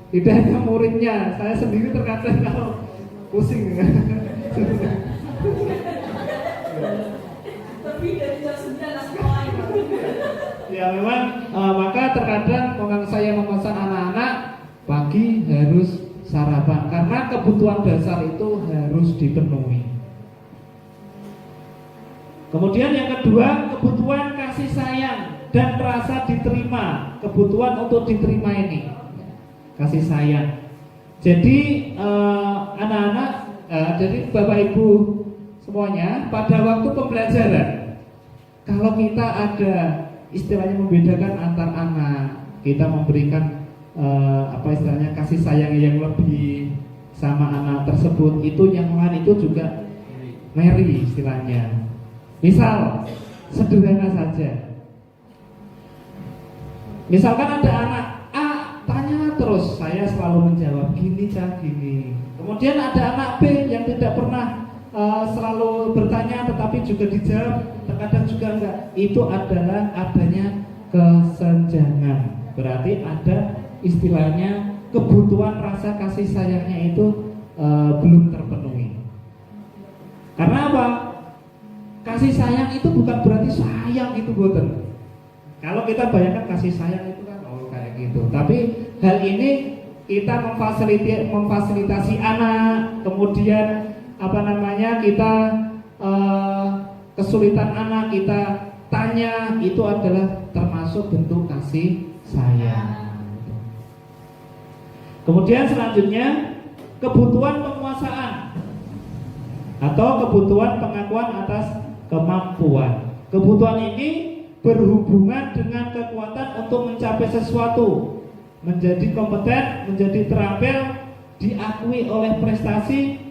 Tidak hanya muridnya, saya sendiri terkadang kalau pusing. Lebih dari jam 9 sekolah. Ya memang maka terkadang saya memesan anak-anak pagi harus sarapan karena kebutuhan dasar itu harus dipenuhi. Kemudian yang kedua, kebutuhan kasih sayang dan rasa diterima. Kebutuhan untuk diterima ini kasih sayang. Jadi anak-anak, jadi Bapak Ibu semuanya pada waktu pembelajaran, kalau kita ada istilahnya membedakan antar anak, kita memberikan istilahnya kasih sayang yang lebih sama anak tersebut, itu yang lain itu juga meri istilahnya. Misal sederhana saja, misalkan ada anak A tanya terus, saya selalu menjawab gini cah gini. Kemudian ada anak B yang tidak pernah selalu bertanya tetapi juga dijawab, terkadang juga enggak. Itu adalah adanya kesenjangan. Berarti ada istilahnya kebutuhan rasa kasih sayangnya itu belum terpenuhi. Karena apa? Kasih sayang itu bukan berarti sayang itu boten. Kalau kita bayangkan kasih sayang itu kan kayak gitu. Tapi hal ini kita memfasilitasi anak, kemudian kita kesulitan anak kita tanya, itu adalah termasuk bentuk kasih sayang. Kemudian selanjutnya kebutuhan penguasaan atau kebutuhan pengakuan atas kemampuan. Kebutuhan ini berhubungan dengan kekuatan untuk mencapai sesuatu, menjadi kompeten, menjadi terampil, diakui oleh prestasi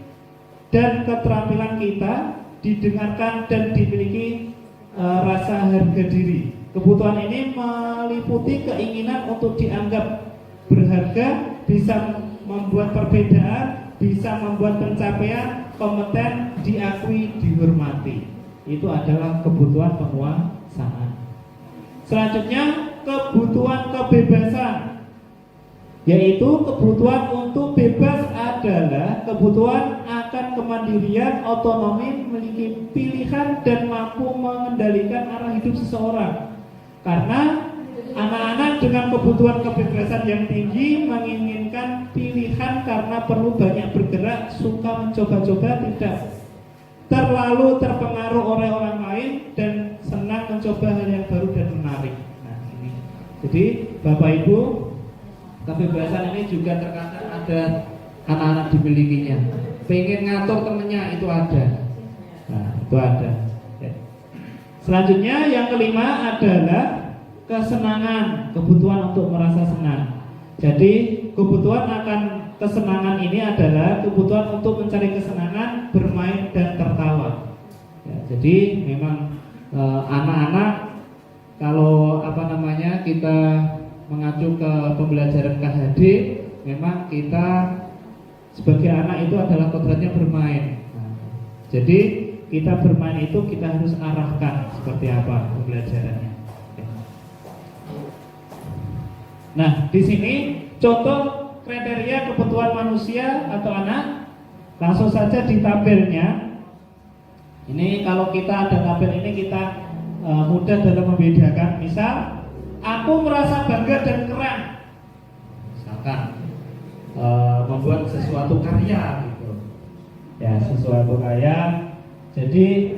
dan keterampilan kita, didengarkan dan dimiliki rasa harga diri. Kebutuhan ini meliputi keinginan untuk dianggap berharga, bisa membuat perbedaan, bisa membuat pencapaian, kompeten, diakui, dihormati. Itu adalah kebutuhan penguasaan. Selanjutnya, kebutuhan kebebasan, yaitu kebutuhan untuk bebas adalah kebutuhan akan kemandirian, otonomi, memiliki pilihan dan mampu mengendalikan arah hidup seseorang. Karena anak-anak dengan kebutuhan kebebasan yang tinggi menginginkan pilihan karena perlu banyak bergerak, suka mencoba-coba, tidak terlalu terpengaruh oleh orang lain, dan senang mencoba hal yang baru dan menarik. Nah, ini. Jadi Bapak Ibu, kebebasan ini juga terkadang ada anak-anak dimilikinya. Pengen ngatur temennya, itu ada. Nah, itu ada. Ya. Selanjutnya yang kelima adalah kesenangan, kebutuhan untuk merasa senang. Jadi kebutuhan akan kesenangan ini adalah kebutuhan untuk mencari kesenangan, bermain dan tertawa. Ya, jadi memang anak-anak kalau kita mengacu ke pembelajaran KHD, memang kita sebagai anak itu adalah kodratnya bermain. Nah, jadi kita bermain itu kita harus arahkan seperti apa pembelajarannya. Nah, di sini contoh kriteria kebutuhan manusia atau anak, langsung saja di tabelnya. Ini kalau kita ada tabel ini kita mudah dalam membedakan. Misal, aku merasa bangga dan keren. Misalkan membuat sesuatu karya gitu. Ya, sesuatu karya. Jadi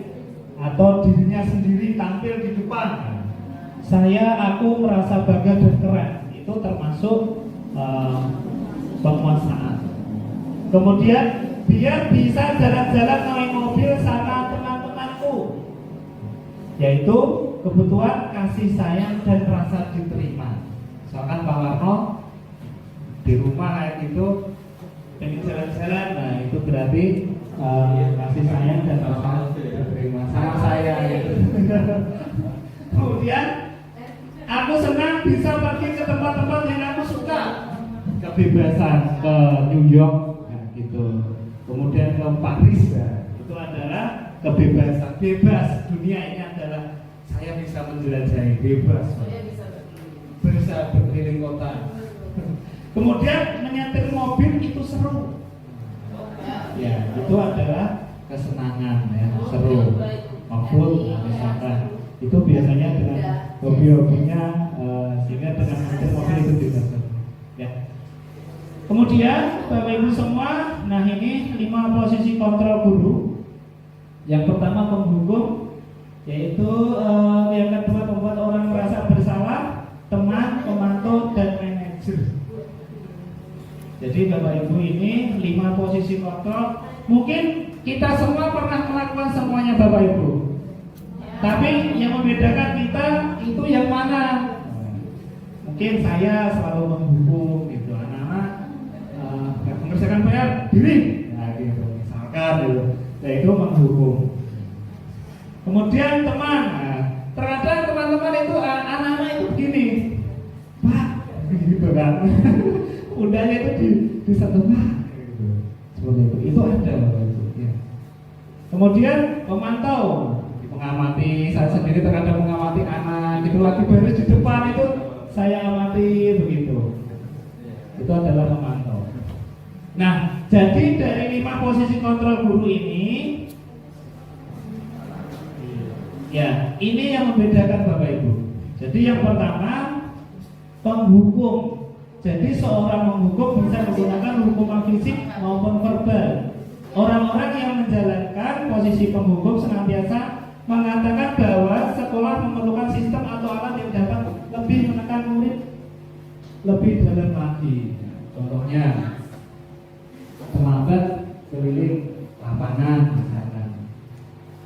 atau dirinya sendiri tampil di depan. Aku merasa bangga dan keren. Itu termasuk penguasaan. Kemudian biar bisa jalan-jalan naik mobil sama teman-temanku, yaitu kebutuhan kasih sayang dan rasa diterima. Misalkan Pak Warno di rumah kayak gitu pengen jalan-jalan, nah itu berarti kasih sayang dan rasa diterima sama saya gitu. Kemudian aku senang bisa pergi ke tempat-tempat yang aku suka, kebebasan ke New York, nah, gitu. Kemudian ke Paris, ya. Itu adalah kebebasan, bebas. Dunia ini adalah saya bisa menjelajahi, bebas. Bisa berkeliling kota. Kemudian menyetir mobil itu seru. Ya, itu adalah kesenangan, ya, seru. Maupun misalkan itu biasanya dengan hobi-hobinya sehingga dengan menyetir mobil itu bisa seru. Ya. Kemudian Bapak Ibu semua, nah ini 5 posisi kontrol guru. Yang pertama penghukum, yaitu yang kedua membuat orang merasa bersalah, teman, pemantau, dan manajer. Jadi Bapak Ibu ini 5 posisi kontrol. Mungkin kita semua pernah melakukan semuanya Bapak Ibu. Tapi yang membedakan kita itu yang mana? Mungkin saya selalu menghukum gitu, anak-anak mengerjakan PR diri, nah gitu, misalkan gitu, yaitu menghukum. Kemudian teman, nah, terkadang teman-teman itu anak-anak itu begini, Pak, gitu kan, udahnya itu di satu Pak, gitu. Seperti itu ada gitu, ya. Kemudian pemantau, mengamati, saya sendiri terkadang mengamati anak, gitu lagi beres di depan itu saya amati begitu. Itu adalah memantau. Nah, jadi dari 5 posisi kontrol guru ini, ya, ini yang membedakan Bapak Ibu. Jadi yang pertama penghukum. Jadi seorang menghukum bisa menggunakan hukuman fisik maupun verbal. Orang-orang yang menjalankan posisi penghukum senantiasa mengatakan bahwa sekolah memerlukan sistem atau alat yang dapat lebih menekan murid lebih dalam lagi. Contohnya terlambat keliling lapangan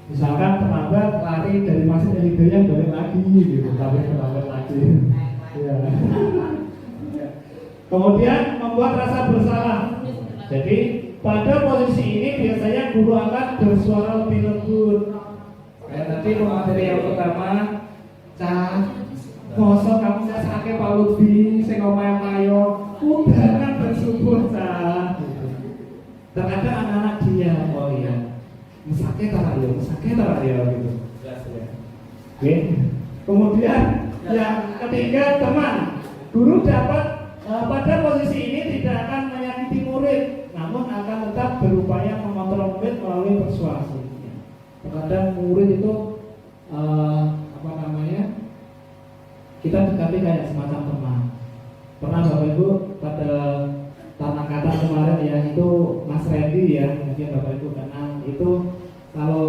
misalkan terlambat lari dari masjid yang balik lagi gitu, tapi terlambat lagi. Ya. Kemudian membuat rasa bersalah. Jadi pada posisi ini biasanya guru akan bersuara lebih lembut Kayak tadi pemateri yang pertama, Cah, mosok kamu sakit Pak Lutfi, sing omahe mayo, udahan bersyukur Cah. Terkadang anak-anak dia, oh iya, sakit tarayo gitu. Oke. Kemudian yang ketiga teman, guru dapat pada posisi ini tidak akan menyakiti murid, namun akan tetap berupaya mengontrol murid melalui persuasi. Terkadang murid itu kita dekati kayak semacam teman. Pernah Bapak Ibu pada tanah kata kemarin ya, itu Mas Randy ya, mungkin Bapak Ibu kenal. Itu kalau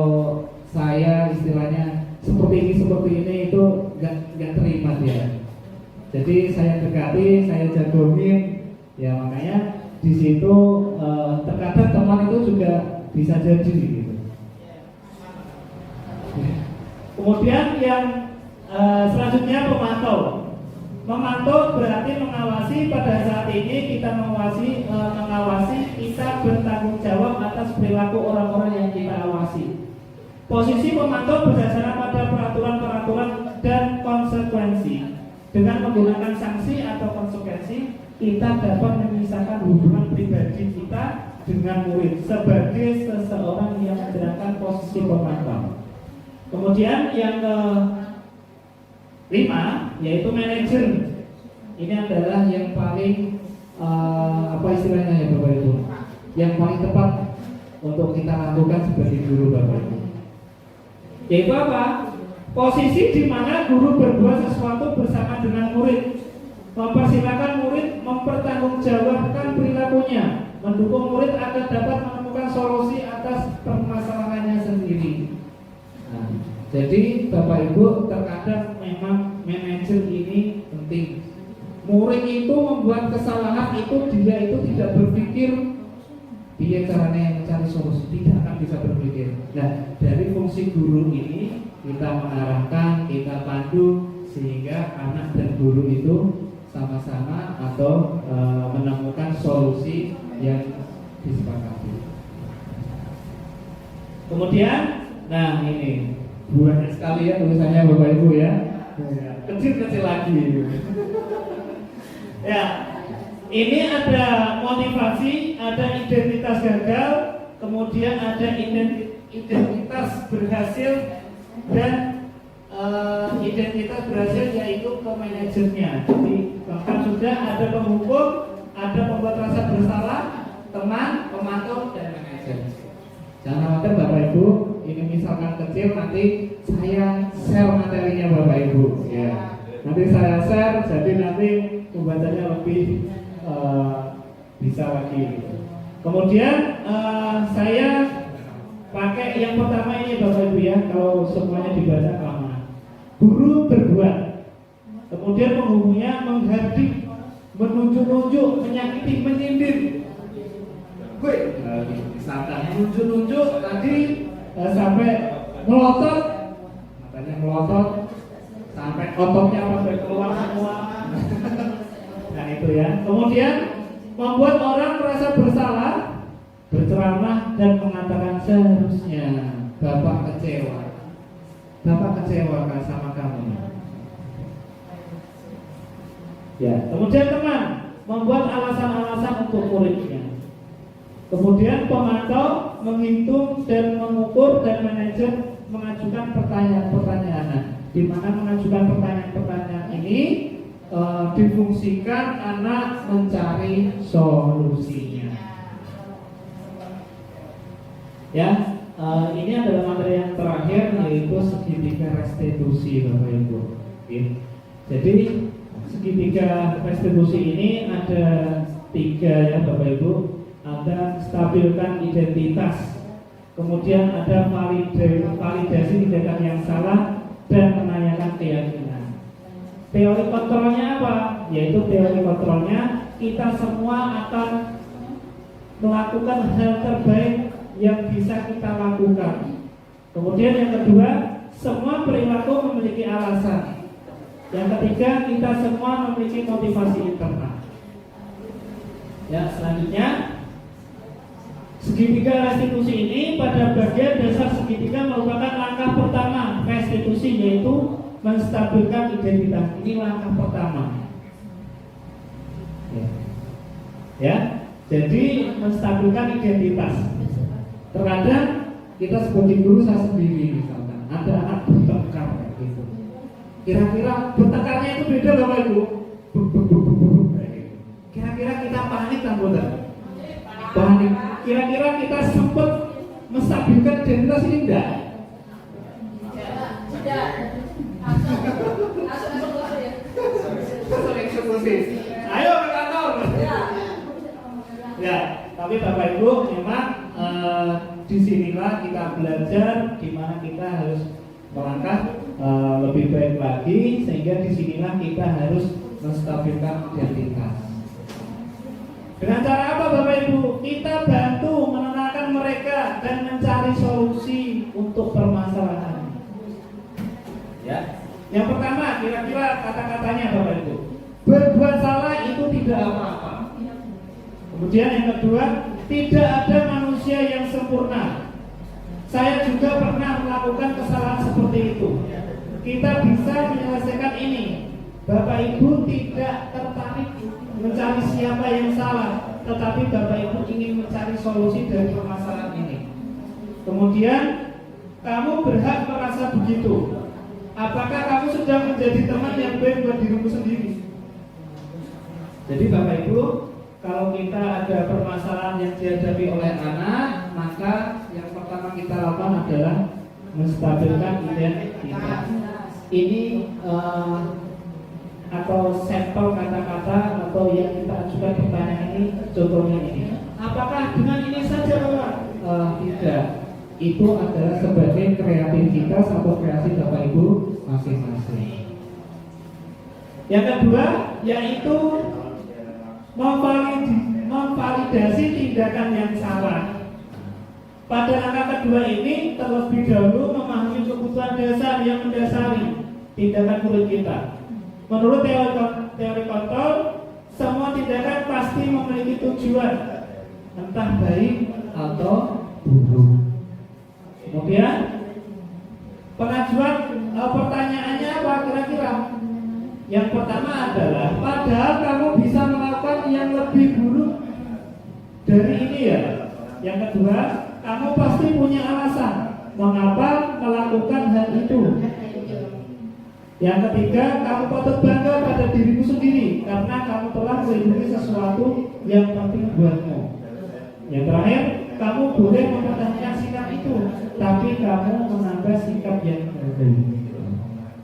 saya istilahnya seperti ini itu nggak terima dia. Jadi saya dekati, saya jagoin, ya makanya di situ terkadang teman itu juga bisa jadi gitu. Kemudian yang selanjutnya pemantau. Memantau berarti mengawasi. Pada saat ini kita mengawasi kita bertanggung jawab atas perilaku orang-orang yang kita awasi. Posisi pemantau berdasarkan pada peraturan-peraturan dan konsekuensi. Dengan menggunakan sanksi atau konsekuensi, kita dapat memisahkan hubungan pribadi kita dengan murid sebagai seseorang yang menjalankan posisi pemantau. Kemudian yang ke-5 yaitu manajer. Ini adalah yang paling apa istilahnya ya Bapak Ibu, yang paling tepat untuk kita lakukan sebagai guru Bapak Ibu. Yaitu apa? Posisi di mana guru berbuat sesuatu bersama dengan murid, mempersilakan murid mempertanggungjawabkan perilakunya, mendukung murid agar dapat menemukan solusi atas permasalahannya sendiri. Nah, jadi Bapak Ibu, terkadang memang manajer ini penting. Murid itu membuat kesalahan dia itu tidak berpikir dia caranya mencari solusi, tidak akan bisa berpikir. Nah, dari fungsi guru ini kita mengarahkan, kita pandu sehingga anak dan guru itu sama-sama atau menemukan solusi yang disepakati. Kemudian, nah ini banyak sekali ya tulisannya Bapak Ibu ya, kecil-kecil lagi. Ya, ini ada motivasi, ada identitas gagal, kemudian ada identitas berhasil dan identitas berhasil yaitu ke manajernya. Jadi bahkan sudah ada penghukum, ada pembuat rasa bersalah, teman, pemantau dan manajer. Jangan khawatir Bapak Ibu, ini misalkan kecil, nanti saya share materinya Bapak Ibu ya. Nanti saya share, jadi nanti pembacanya lebih bisa lagi. Kemudian saya pakai yang pertama ini Bapak Ibu ya, kalau semuanya dibaca kelamaan. Guru berbuat, kemudian penghubungnya menghardik, menunjuk-nunjuk, menyakiti, menyindir. Misalkan menunjuk-nunjuk tadi sampai melotot, matanya melotot, sampai ototnya sampai keluar semua. Nah itu ya. Kemudian membuat orang merasa bersalah, berceramah dan mengatakan seharusnya Bapak kecewa. Bapak kecewa kan sama kamu. Ya. Kemudian teman membuat alasan-alasan untuk muridnya. Kemudian pemantau menghitung dan mengukur dan manajer mengajukan pertanyaan-pertanyaan. Di mana mengajukan pertanyaan-pertanyaan ini difungsikan anak mencari solusinya. Ya, ini adalah materi yang terakhir yaitu segitiga restitusi Bapak Ibu. Oke. Jadi segitiga restitusi ini ada 3 ya Bapak Ibu. Ada stabilkan identitas, kemudian ada validasi tindakan yang salah dan menanyakan keyakinan. Teori kontrolnya apa? Yaitu teori kontrolnya kita semua akan melakukan hal terbaik yang bisa kita lakukan. Kemudian yang kedua, semua perilaku memiliki alasan. Yang ketiga, kita semua memiliki motivasi internal. Ya, selanjutnya Segitiga restitusi ini pada bagian dasar segitiga merupakan langkah pertama restitusi, yaitu menstabilkan identitas. Ini langkah pertama. Ya, jadi menstabilkan identitas. Terkadang kita sebagai guru, saya sendiri misalkan ada anak bertengkar kayak gitu. Kira-kira bertengkarnya itu beda Bapak Ibu. Kira-kira kita panik kan bukan? Panik. Kira-kira kita sempat menstabilkan identitas ini enggak? Tidak. Langsung eksekusi. Ayo ke kantor. Ya, tapi Bapak Ibu memang disinilah kita belajar di mana kita harus melangkah lebih baik lagi, sehingga disinilah kita harus menstabilkan identitas. Dengan cara apa Bapak Ibu? Kita bantu menenangkan mereka dan mencari solusi untuk permasalahan. Ya. Yang pertama, kira-kira kata-katanya Bapak Ibu. Berbuat salah itu tidak apa-apa. Kemudian yang kedua, tidak ada manusia yang sempurna. Saya juga pernah melakukan kesalahan seperti itu. Kita bisa menyelesaikan ini. Bapak Ibu tidak tertarik mencari siapa yang salah, tetapi Bapak Ibu ingin mencari solusi dari permasalahan ini. Kemudian kamu berhak merasa begitu. Apakah kamu sudah menjadi teman yang baik buat dirimu sendiri? Jadi Bapak Ibu, kalau kita ada permasalahan yang dihadapi oleh anak, maka yang pertama kita lakukan adalah menstabilkan identitas. Ini atau sampel kata-kata atau yang kita ajukan pertanyaan ini, contohnya ini. Apakah dengan ini saja Bapak? Tidak. Itu adalah sebagai kreativitas atau kreasi Bapak Ibu masing-masing. Yang kedua yaitu memvalidasi tindakan yang salah. Pada langkah kedua ini terlebih dahulu memahami kebutuhan dasar yang mendasari tindakan murid kita. Menurut teori kontrol, semua tindakan pasti memiliki tujuan, entah baik atau buruk. Kemudian pengajuan pertanyaannya apa kira-kira? Yang pertama adalah, padahal kamu bisa melakukan yang lebih buruk dari ini ya. Yang kedua, kamu pasti punya alasan mengapa melakukan hal itu. Yang ketiga, kamu patut bangga pada dirimu sendiri karena kamu telah melindungi sesuatu yang penting buatmu. Yang terakhir, kamu boleh mempertahankan sikap itu, tapi kamu menambah sikap yang baru.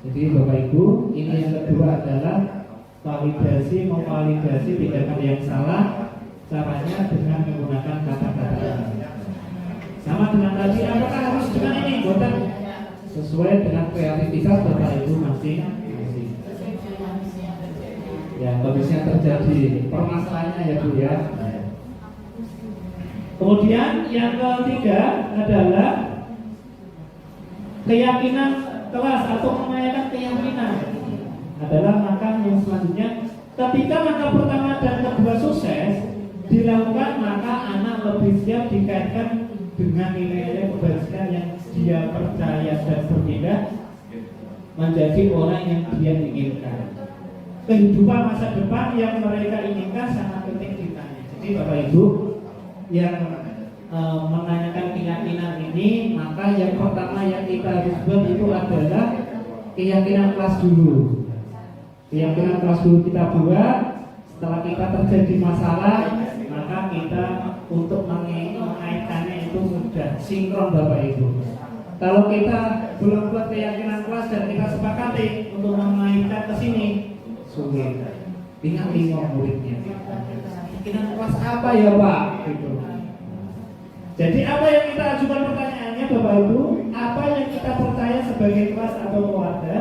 Jadi Bapak Ibu, ini yang kedua adalah memvalidasi tindakan yang salah. Caranya dengan menggunakan kata-kata. Sama dengan tadi, apakah harus dengan ini? Bukan, sesuai dengan kreativitas Bapak Ibu masing-masing. Ya, kondisinya terjadi permasalahannya ya Bu ya. Kemudian yang ketiga adalah keyakinan kelas atau menanyakan keyakinan adalah langkah yang selanjutnya. Ketika langkah pertama dan kedua sukses dilakukan, maka anak lebih siap dikaitkan dengan nilai-nilai kebajikan yang dia percaya dan berpindah menjadi orang yang dia inginkan. Kehidupan masa depan yang mereka inginkan sangat penting ditanya. Jadi Bapak Ibu yang menanyakan keyakinan ini, maka yang pertama yang kita harus buat itu adalah keyakinan kelas dulu. Keyakinan kelas dulu kita buat. Setelah kita terjadi masalah, maka kita untuk mengaitkannya itu mudah, sinkron Bapak Ibu. Kalau kita belum buat keyakinan kelas dan kita sepakati untuk mengaitkan ke sini, sulit. Tinggal 5 muridnya. Keyakinan kelas apa ya Pak? Gitu. Jadi apa yang kita ajukan pertanyaannya Bapak Ibu? Apa yang kita percaya sebagai kelas atau keluarga?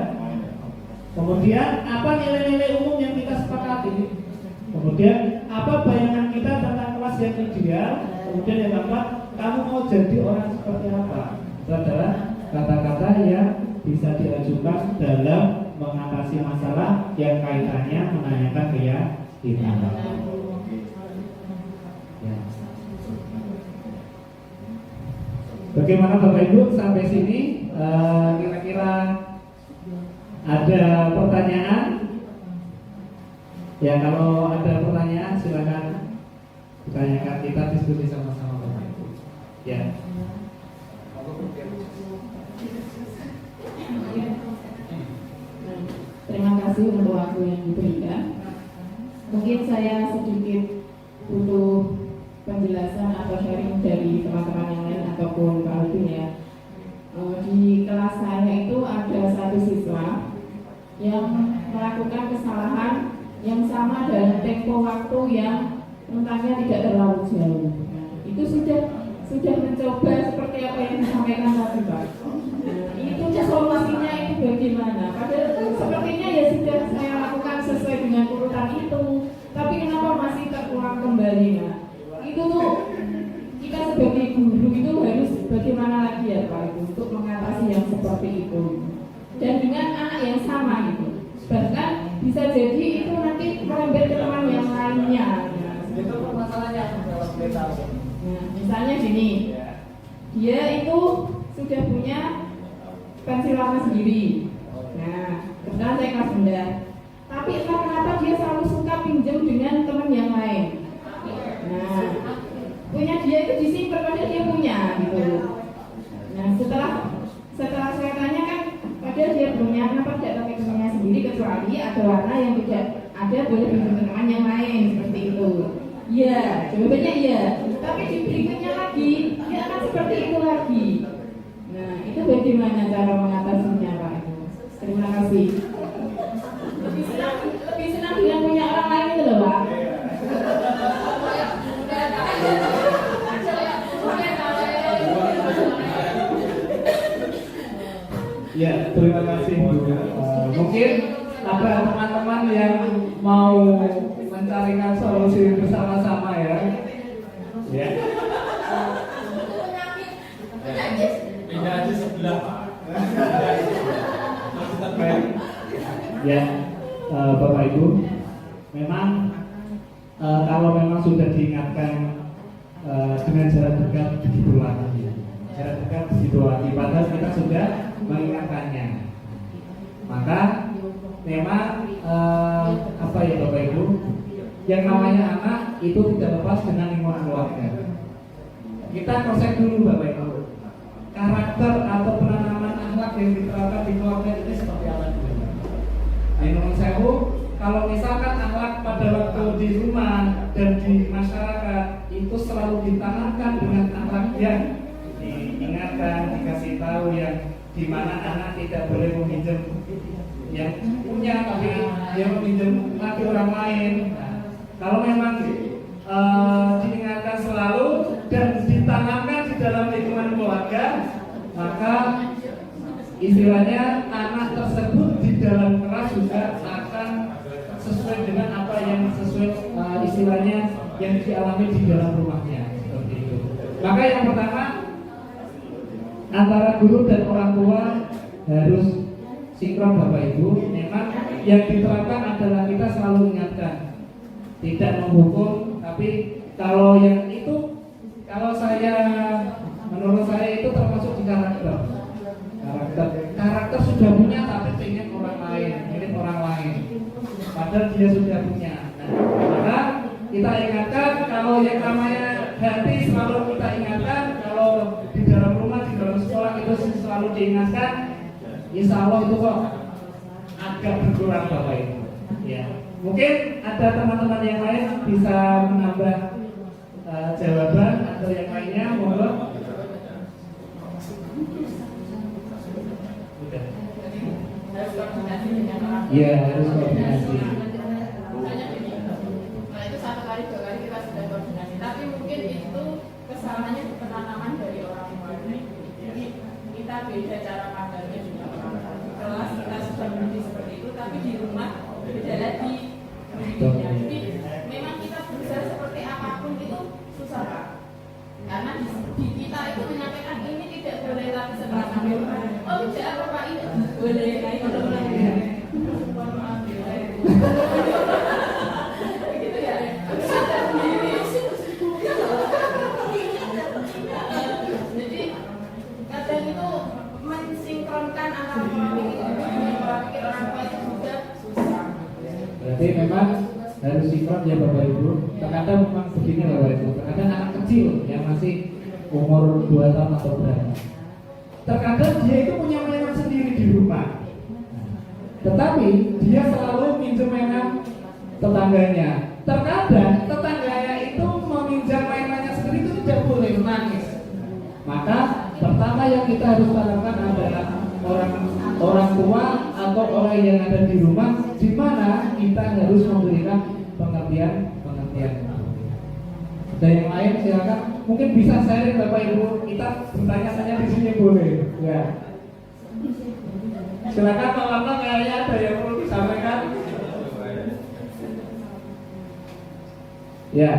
Kemudian apa nilai-nilai umum yang kita sepakati? Kemudian apa bayangan kita tentang kelas yang ideal? Kemudian yang keempat, kamu mau jadi orang seperti apa? Itu adalah kata-kata yang bisa diajukan dalam mengatasi masalah yang kaitannya menanyakan keyakinan. Ya. Bagaimana Bapak Ibu sampai sini? Kira-kira ada pertanyaan? Ya, kalau ada pertanyaan silakan ditanyakan, kita diskusi sama-sama Bapak Ibu. Ya. Terima kasih untuk waktu yang diberikan. Mungkin saya sedikit butuh penjelasan atau sharing dari teman-teman yang lain ataupun Pak Alvin ya. Di kelas saya itu ada satu siswa yang melakukan kesalahan yang sama dalam tempo waktu yang rentangnya tidak terlalu jauh. Itu sudah mencoba seperti apa yang disampaikan tadi Pak. Itu solusinya itu bagaimana? Padahal sepertinya ya sudah saya lakukan sesuai dengan urutan itu, tapi kenapa masih terulang kembali? Nah, itu tuh kita sebagai guru itu harus bagaimana lagi ya Pak Ibu untuk mengatasi yang seperti itu. Dan dengan anak yang sama gitu. Bahkan bisa jadi itu nanti merembet ke teman yang lainnya. Itu permasalahannya dalam beta. Nah, misalnya gini, dia itu sudah punya pensil warna sendiri. Nah, kebetulan saya kelas rendah. Tapi entah kenapa dia selalu suka pinjam dengan teman yang lain. Nah, punya dia itu disimpan padahal dia punya gitu. Nah, setelah saya tanya kan, padahal dia punya, kenapa tidak pakai temannya sendiri kecuali ada warna yang tidak ada boleh pinjam teman yang lain seperti itu. Iya, jawabannya iya. Tapi di berikutnya lagi, dia akan seperti itu lagi. Nah, itu bagaimana cara mengatasinya Pak? Terima kasih. Lebih senang dengan punya orang lain itu loh Pak. Ya, terima kasih Bu. Mungkin ada teman-teman yang mau mencarikan solusi bersama-sama ya. Ya. Pindah aja sebelah Pak. Ya, Bapak Ibu, memang kalau memang sudah diingatkan dengan jarak dekat begitu lagi, jarak dekat begitu lagi, padahal kita sudah mengingatkannya. Maka memang apa ya Bapak Ibu, yang namanya anak itu tidak lepas dengan lingkungan keluarga. Kita konsep dulu Bapak Ibu, karakter atau penanaman akhlak yang diterapkan di keluarga ini seperti apa dulu. Menurut saya, kalau misalkan akhlak pada waktu di rumah dan di masyarakat itu selalu ditanamkan dengan akhlak yang diingatkan, dikasih tahu yang dimana anak tidak boleh meminjam yang punya, tapi dia meminjam lagi orang lain. Nah, kalau memang diingatkan selalu dan ditanamkan di dalam lingkungan keluarga, maka istilahnya anak tersebut di dalam kelas juga akan sesuai dengan apa yang sesuai istilahnya yang dialami di dalam rumahnya, seperti itu. Maka yang pertama, antara guru dan orang tua harus sinkron Bapak Ibu. Memang yang diterapkan adalah kita selalu mengingatkan, tidak menghukum, tapi kalau yang itu, kalau menurut saya itu termasuk di karakter sudah punya tapi pengen orang lain, mirip orang lain, padahal dia sudah punya. Nah, maka kita ingatkan, kalau yang namanya hati selalu kita ingatkan, kalau di dalam rumah, di dalam sekolah itu selalu diingatkan, insya Allah itu kok agak berkurang Bapak Ibu. Ya, mungkin ada teman-teman yang lain bisa menambah jawaban atau yang lainnya, monggo. Iya, harus koordinasi. Nah, itu satu kali, dua kali kita sudah koordinasi. Tapi mungkin itu kesalahannya di penanaman dari orang tua. Jadi kita beda cara pandangnya juga. Di kelas kita sudah mendidik seperti itu, tapi di rumah beda lagi mendidiknya. Jadi memang kita berusaha seperti apapun itu susah Pak. Karena di kita itu menyampaikan ini tidak boleh lagi seperti oh tidak apa-apa ini boleh naik atau begitu ya. Jadi Berarti memang harus sinkron ya Bapak Ibu. Terkadang memang begini Bapak Ibu. Terkadang anak kecil yang masih umur 2 tahun atau berapa. Terkadang dia itu punya mainan sendiri di rumah. Tetapi dia selalu minjem mainan tetangganya. Terkadang tetangganya itu meminjam mainannya sendiri itu tidak boleh, menangis. Maka pertama yang kita harus tanamkan adalah orang tua atau orang yang ada di rumah, di mana kita harus memberikan pengertian. Ada yang lain silakan, mungkin bisa sharing Bapak Ibu, kita bertanya-tanya di sini boleh, ya. Silakan Pak Warno, kayaknya ada yang perlu disampaikan. Ya,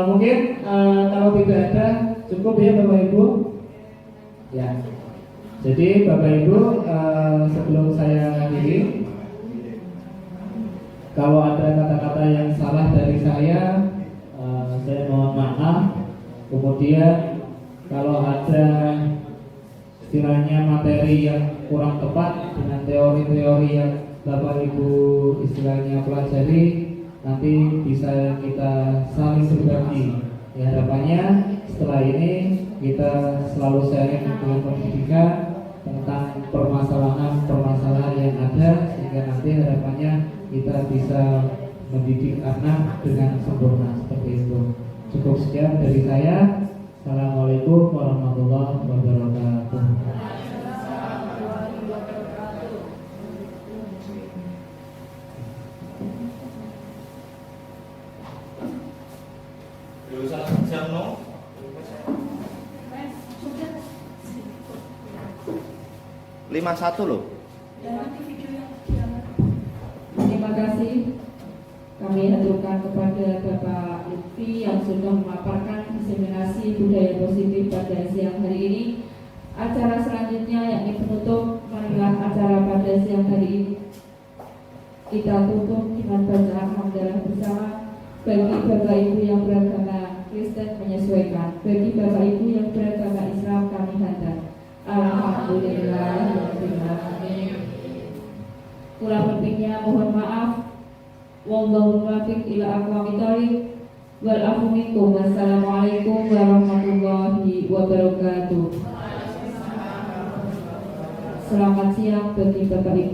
mungkin kalau tidak ada cukup ya Bapak Ibu. Ya, jadi Bapak Ibu sebelum saya akhiri, kalau ada kata-kata yang salah dari saya mohon maaf. Kemudian kalau ada istilahnya materi yang kurang tepat dengan teori-teori yang Bapak Ibu istilahnya pelajari, nanti bisa kita saling berbagi. Ya, harapannya setelah ini kita selalu sharing dengan pendidikan tentang permasalahan yang ada, sehingga nanti harapannya kita bisa mendidik anak dengan sempurna seperti itu. Cukup sekian dari saya. Assalamualaikum warahmatullahi wabarakatuh. Lima satu loh. Terima kasih kami aturkan kepada Bapak Lutfi yang sudah memaparkan diseminasi budaya positif pada siang hari ini. Acara selanjutnya yakni penutup, marilah acara pada siang hari ini kita tutup dengan bacaan hamdalah bersama. Bagi Bapak Ibu yang beragama Kristen menyesuaikan, bagi Bapak Ibu yang beragama Islam kami hantar. Alhamdulillah. Kurang lebihnya mohon maaf. Wallahu muwaffiq ila aqwamit thoriq. Wal afu minkum. Wassalamualaikum warahmatullahi wabarakatuh. Selamat siang bagi Bapak Ibu.